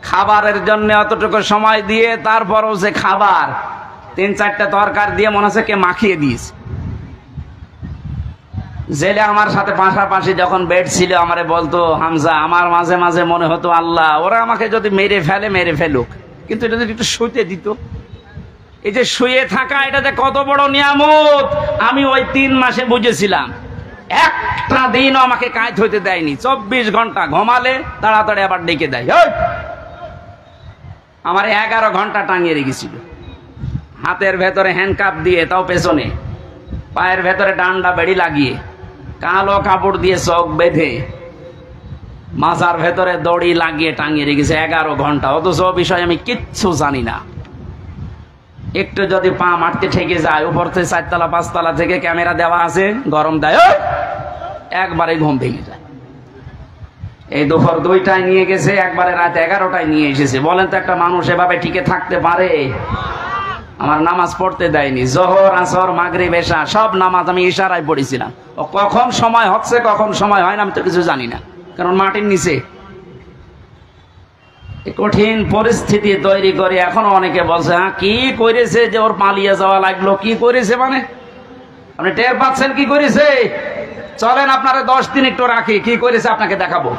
খাবারের জন্য অতটুকু সময় দিয়ে তারপরও যে খাবার 3-4টা তরকার দিয়ে মনে হচ্ছে কে মাখিয়ে দিয়েছে। জেলে আমার সাথে পাশাপাশি যখন বেড ছিল আমারে বলতো, হামজা আমার মাঝে মাঝে মনে হতো আল্লাহ ওরা আমাকে যদি মেরে ফেলে মেরে ফেলুক, কিন্তু এটা যদি একটু শুতে দিত। এই যে শুয়ে থাকা এটা যে কত বড় নিয়ামত আমি ওই 3 মাসে বুঝেছিলাম। একটা দিনও আমাকে কাজ হইতে দেয়নি, 24 ঘন্টা ঘুমালে তাড়াতাড়ি আবার ডেকে দেয়। আমার 11 ঘন্টা টাঙিয়ে রেখেছিল, হাতের ভেতরে হ্যান্ডকাপ দিয়ে, তাও পেছনে, পায়ের ভেতরে ডান্ডা বেড়ি লাগিয়ে, কালো কাপড় দিয়ে চোখ বেঁধে, মাথার ভেতরে দড়ি লাগিয়ে টাঙিয়ে রেখেছে 11 ঘন্টা। অথচ বিষয় আমি কিচ্ছু জানি না। একটু যদি পা মারতে ঠেকে যায়, উপর থেকে 4তলা 5তলা থেকে ক্যামেরা দেওয়া আছে, গরম দেয়, একবারে ঘুম ভেঙে যায়। এই দুপুর 2টায় নিয়ে গেছে, একবারে রাত 11টায় নিয়ে এসেছে। বলেন তো একটা মানুষ এভাবে টিকে থাকতে পারে? আমার নামাজ পড়তে দেয়নি, জোহর আসর মাগরিব এশা সব নামাজ আমি ইশারায় পড়েছিলাম। ও কখন সময় হচ্ছে কখন সময় হয় না আমি তো কিছু জানি না, কারণ মাটির নিচে। কঠিন পরিস্থিতি তৈরি করে এখনো অনেকে বলছে, হ্যাঁ কি করেছে যে ওর পালিয়ে যাওয়া লাগলো? কি করেছে মানে আপনি টের পাচ্ছেন কি করেছে? চলেন আপনারা 10 দিন একটু রাখি, কি করেছে আপনাকে দেখাবো।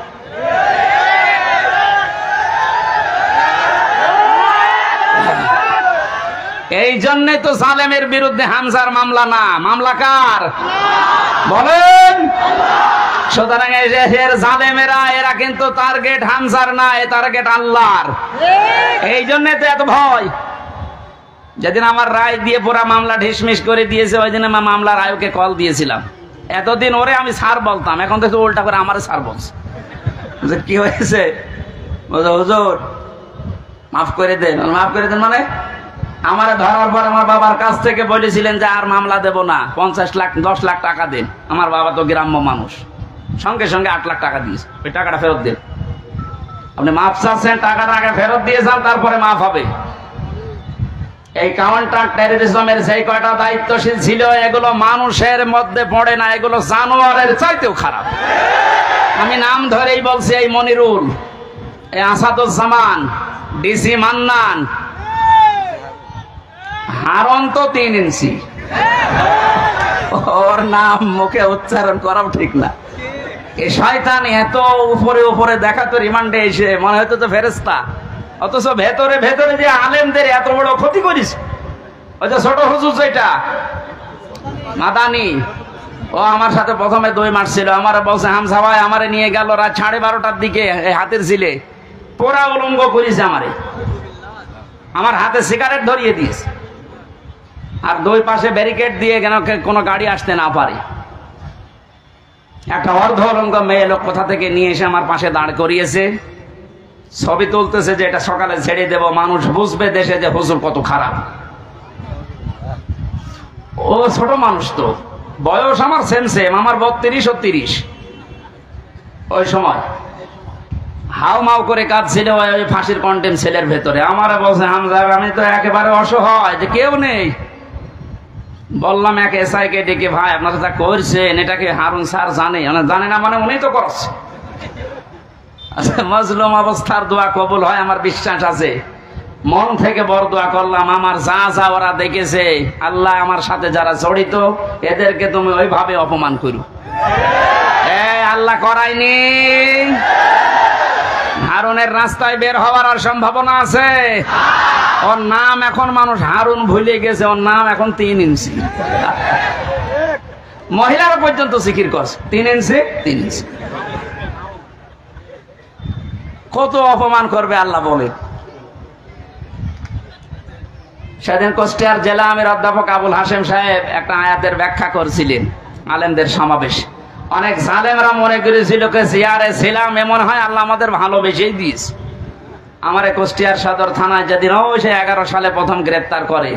এই জন্যই তো জালেমের বিরুদ্ধে হামজার মামলা না, মামলা কার বলেন? সুতরাং এর জালেমেরা এরা কিন্তু টার্গেট হামজার না, এ টার্গেট আল্লাহর। এই জন্যই তো এত ভয়। যেদিন আমার রায় দিয়ে পুরা মামলা ঢিসমিস করে দিয়েছে, ওই দিন আমার মামলার আয়োগকে কল দিয়েছিলাম। এতদিন ওরে আমি স্যার বলতাম, এখন তো উল্টা করে আমারে স্যার বলছে। কি হয়েছে? হুজুর মাফ করে দেন। মাফ করে দেন মানে? আমারে ধরার পর আমার বাবার কাছ থেকে বলেছিলেন যে আর মামলা দেব না, 50 লাখ 10 লাখ টাকা দেন। আমার বাবা তো গ্রাম্য মানুষ, সঙ্গে সঙ্গে 8 লাখ টাকা দিয়েছে। ওই টাকাটা ফেরত দেন। আপনি মাফ চাচ্ছেন, টাকাটা আগে ফেরত দিয়ে যান, তারপরে মাফ হবে। এই কাউন্টার টেররিজমের যে কয়টা দায়িত্বশীল ছিল, এগুলো মানুষের মধ্যে পড়ে না, এগুলো জানোয়ারের চাইতেও খারাপ। আমি নাম ধরেই বলছি, এই মনিরুল, এই আসাদুজ্জামান, ডিসি মান্নান, হারন তো 3 ইঞ্চি। ওর নাম মুখে উচ্চারণ করাও ঠিক না। এই শয়তান এত উপরে উপরে দেখাতো, রিমান্ডে এসে মনে হতো তো ফেরেশতা, অথচ ভেতরে ভেতরে যে আলেমদের এত বড় ক্ষতি করিস। ওই যে ছোট হুজুর যেটা মাদানি, ও আমার সাথে প্রথমে 2 মাস ছিল। আমার বলছে, হামজা ভাই আমারে নিয়ে গেল রাত 12:30টার দিকে, হাতের ছিলে পোড়া উলঙ্গ করিস আমারে, আমার হাতে সিগারেট ধরিয়ে দিস, আর 2 পাশে ব্যারিকেড দিয়ে কেন কোনো গাড়ি আসতে না পারে। একটা অর্ধ উলঙ্গ মেয়ে লোক কোথা থেকে নিয়ে এসে আমার পাশে দাঁড় করিয়েছে, ছবি তুলতেছে যে এটা সকালে ছেড়ে দেব, মানুষ বুঝবে দেশে যে হুজুর কত খারাপ। ও ছোট মানুষ, তো বয়স আমার সেম সেম, আমার 32 ও 30। ওই সময় হাউ মাউ করে কাঁদছিল ওই ফাঁসির কন্টেম সেলের ভেতরে। আমার বলছে, হামজা আমি তো একেবারে অসহায়, যে কেউ নেই। বললাম এক এসআই কে ডেকে, ভাই আপনারা যা করছেন এটাকে হারুন স্যার জানে? জানে না মানে? উনি তো করছে। আচ্ছা, মজলুম অবস্থার দোয়া কবুল হয় আমার বিশ্বাস আছে। মন থেকে বড় দোয়া করলাম, আমার যা যা ওরা দেখেছে, আল্লাহ আমার সাথে যারা জড়িত এদেরকে তুমি ওইভাবে অপমান করো। আল্লাহ করায়নি। হারুনের রাস্তায় বের হওয়ার আর সম্ভাবনা আছে? ওর নাম এখন মানুষ হারুন ভুলে গেছে, ওর নাম এখন 3 ইঞ্চি। মহিলারা পর্যন্ত জিকির করছে 3 ইঞ্চি 3 ইঞ্চি। কত অপমান করবে আল্লাহ বলেন। সেদিন কুষ্টিয়ার জেলা আমির অধ্যাপক আবুল হাশেম সাহেব একটা আয়াতের ব্যাখ্যা করছিলেন আলেমদের সমাবেশে। অনেক জালেমরা মনে করেছিল জিয়ারে ছিলাম, এমন হয় আল্লাহ আমাদের ভালোবেসেই দিয়েছে। আমার কুষ্টিয়ার সদর থানায় যেদিন 11 সালে প্রথম গ্রেপ্তার করে,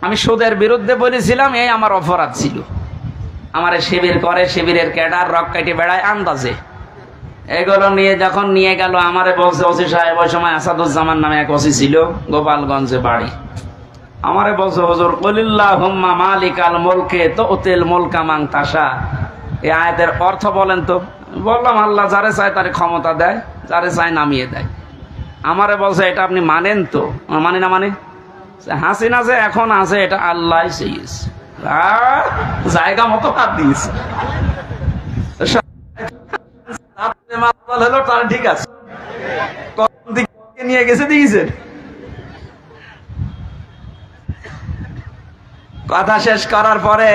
আমি সুদের বিরুদ্ধে বলেছিলাম, এই আমার অপরাধ ছিল। আমার শিবির করে, শিবিরের ক্যাডার রক কাটি বেড়ায় আন্দাজে। এগুলো নিয়ে যখন নিয়ে গেল, আমারে বলছে ওসি সাহেব, ওই সময় আসাদুজ্জামান নামে এক ওসি ছিল, গোপালগঞ্জে বাড়ি। আমারে বলছে, হুজুর কুলিল্লাহুম্মা মালিকাল মুলকে তুতিল মুলকা মান তাশা, এই আয়াতের অর্থ বলেন তো। বললাম আল্লাহ যারে চায় তারে ক্ষমতা দেয়, যারে চায় নামিয়ে দেয়। আমারে বলছে এটা আপনি মানেন তো? মানি না। মানে হাসিনা যে এখন আছে এটা আল্লাহ চেয়েছে, জায়গা মতো হাত দিয়েছে। হলো তার ঠিক আছে, নিয়ে গেছে দিয়েছে। কথা শেষ করার পরে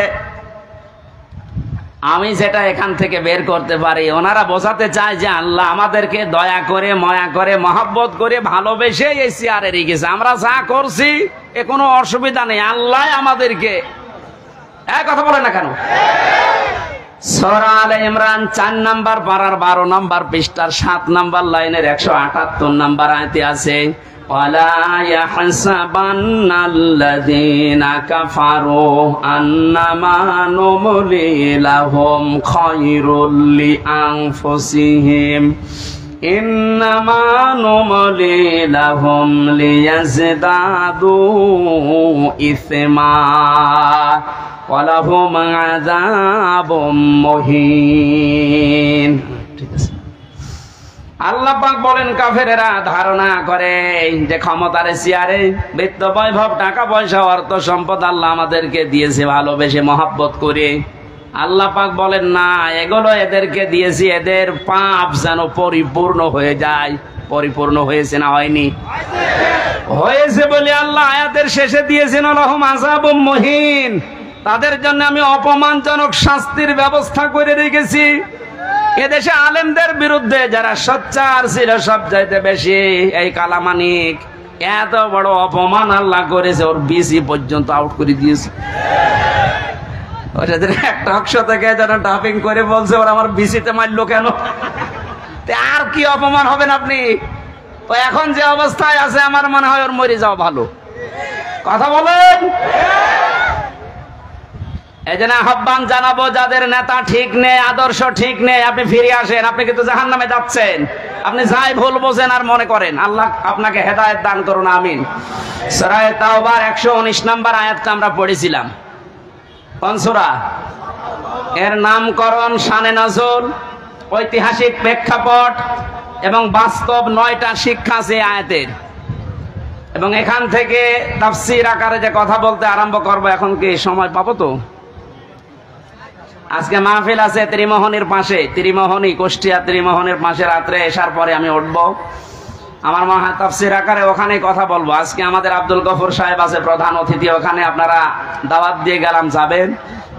আমি যেটা এখান থেকে বের করতে পারি, ওনারা বোঝাতে চায় যে আল্লাহ আমাদেরকে দয়া করে, মায়া করে, মহব্বত করে, ভালোবেসে এই চেয়ারে রেখেছে। আমরা যা করছি এ কোনো অসুবিধা নেই, আল্লাহ আমাদেরকে। কথা বলে না কেন? সূরা আলে ইমরান 4 নাম্বার পারার 12 নাম্বার পৃষ্ঠার 7 নাম্বার লাইনের 178 নাম্বার আয়াতে আছে, ওয়ালা ইয়াহসাবান্নাল্লাযীনা কাফারু আন্নামা নুমলি লাহুম খায়রুল লিআনফুসিহিম ইন্নামা নুমলি লাহুম লিয়াজদাদু ইসমা ওয়ালাহুম আযাবুম মুহিন। ঠিক আছে, আল্লাহ পাক বলেন কাফেরেরা ধারণা করে যে ক্ষমতার চেয়ারে বিত্ত বৈভব, টাকা পয়সা, অর্থ সম্পদ আল্লাহ আমাদেরকে দিয়েছে ভালোবেসে মহব্বত করে। আল্লাহ পাক বলেন না, এগুলো এদেরকে দিয়েছি এদের পাপ যেন পরিপূর্ণ হয়ে যায়। পরিপূর্ণ হয়েছে না হয়নি? হয়েছে বলে আল্লাহ আয়াতের শেষে দিয়েছেন লাহুম আযাবুম মুহিন, তাদের জন্য আমি অপমানজনক শাস্তির ব্যবস্থা করে রেখেছি। এদেশে আলেমদের বিরুদ্ধে যারা সোচ্চার ছিল সবচাইতে বেশি, এই কালামানিক এত বড় অপমান আল্লাহ করেছে, ওর বিসি পর্যন্ত আউট করে দিয়েছে। ওদের একটা অংশ থেকে যেন ডাবিং করে বলছে ওরা আমার বিসিতে মারলো কেন? আর কি অপমান হবেন আপনি? তো এখন যে অবস্থায় আছে আমার মনে হয় ওর মরে যাওয়া ভালো। কথা বলেন। এই জন্য আহ্বান জানাবো, যাদের নেতা ঠিক নেই, আদর্শ ঠিক নেই, আপনি ফিরে আসেন। আপনি কিন্তু জাহান্নামে যাচ্ছেন। আপনি যাই ভুল বোঝেন আর মনে করেন। আল্লাহ আপনাকে হেদায়েত দান করুন, আমিন। সূরা তাওবার 119 নম্বর আয়াতটা আমরা পড়েছিলাম। কোন সূরা? এর নামকরণ, শানে নজুল, ঐতিহাসিক প্রেক্ষাপট এবং বাস্তব 9টা শিক্ষা আছে আয়াতের। এবং এখান থেকে তাফসীর আকারে যে কথা বলতে আরম্ভ করব, এখন কি সময় পাবো? তো আজকে মাহফিল আছে ত্রিমোহনীর পাশে, ত্রিমোহনী, কুষ্টিয়া ত্রিমোহনীর পাশে। রাত্রে এসার পরে আমি উঠবো, আমার মনে হয় তাফসীর আকারে ওখানে কথা বলবো। আজকে আমাদের আব্দুল গফুর সাহেব আছে প্রধান অতিথি, ওখানে আপনারা দাওয়াত দিয়ে গেলাম, যাবেন।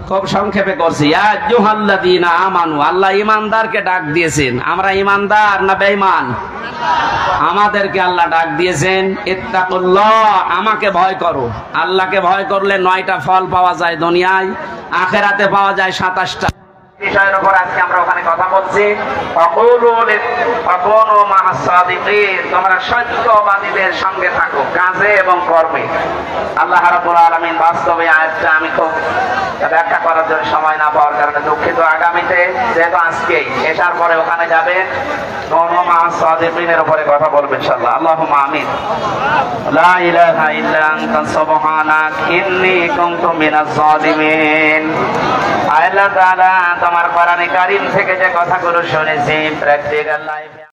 খুব সংক্ষেপে করছি। ইয়া আইয়ুহাল্লাযীনা আমানু, আল্লাহ ইমানদারকে ডাক দিয়েছেন। আমরা ইমানদার না বেঈমান? আমাদেরকে আল্লাহ ডাক দিয়েছেন ইত্তাকুল্লাহ, আমাকে ভয় করো। আল্লাহকে ভয় করলে 9টা ফল পাওয়া যায় দুনিয়ায়, আখিরাতে পাওয়া যায় 27টা। বিষয়ের উপর আজকে আমরা ওখানে কথা বলছি। ফাকুনু মা'আস সাদিকিন, তোমরা সত্যবাদীদের সঙ্গে থাকো কাজে এবং কর্মে। আল্লাহ রাব্বুল আলামিন বাস্তবে আয়াতটা আমি খুব ব্যাখ্যা করার জন্য সময় না পাওয়ার কারণে দুঃখিত। আগামীতে যেহেতু আজকেই এসার পরে ওখানে যাবে, কুনু মা'আস সাদিকিনের উপরে কথা বলবো ইনশাআল্লাহ। আল্লাহুম্মা আমিন। লা ইলাহা ইল্লা আনতা সুবহানাক ইন্নী কুনতু মিনাজ জালিমিন। আল্লাহ তাআলা তোমার কোরআনে কারীম থেকে যে কথাগুলো শুনেছি প্র্যাকটিক্যাল লাইফে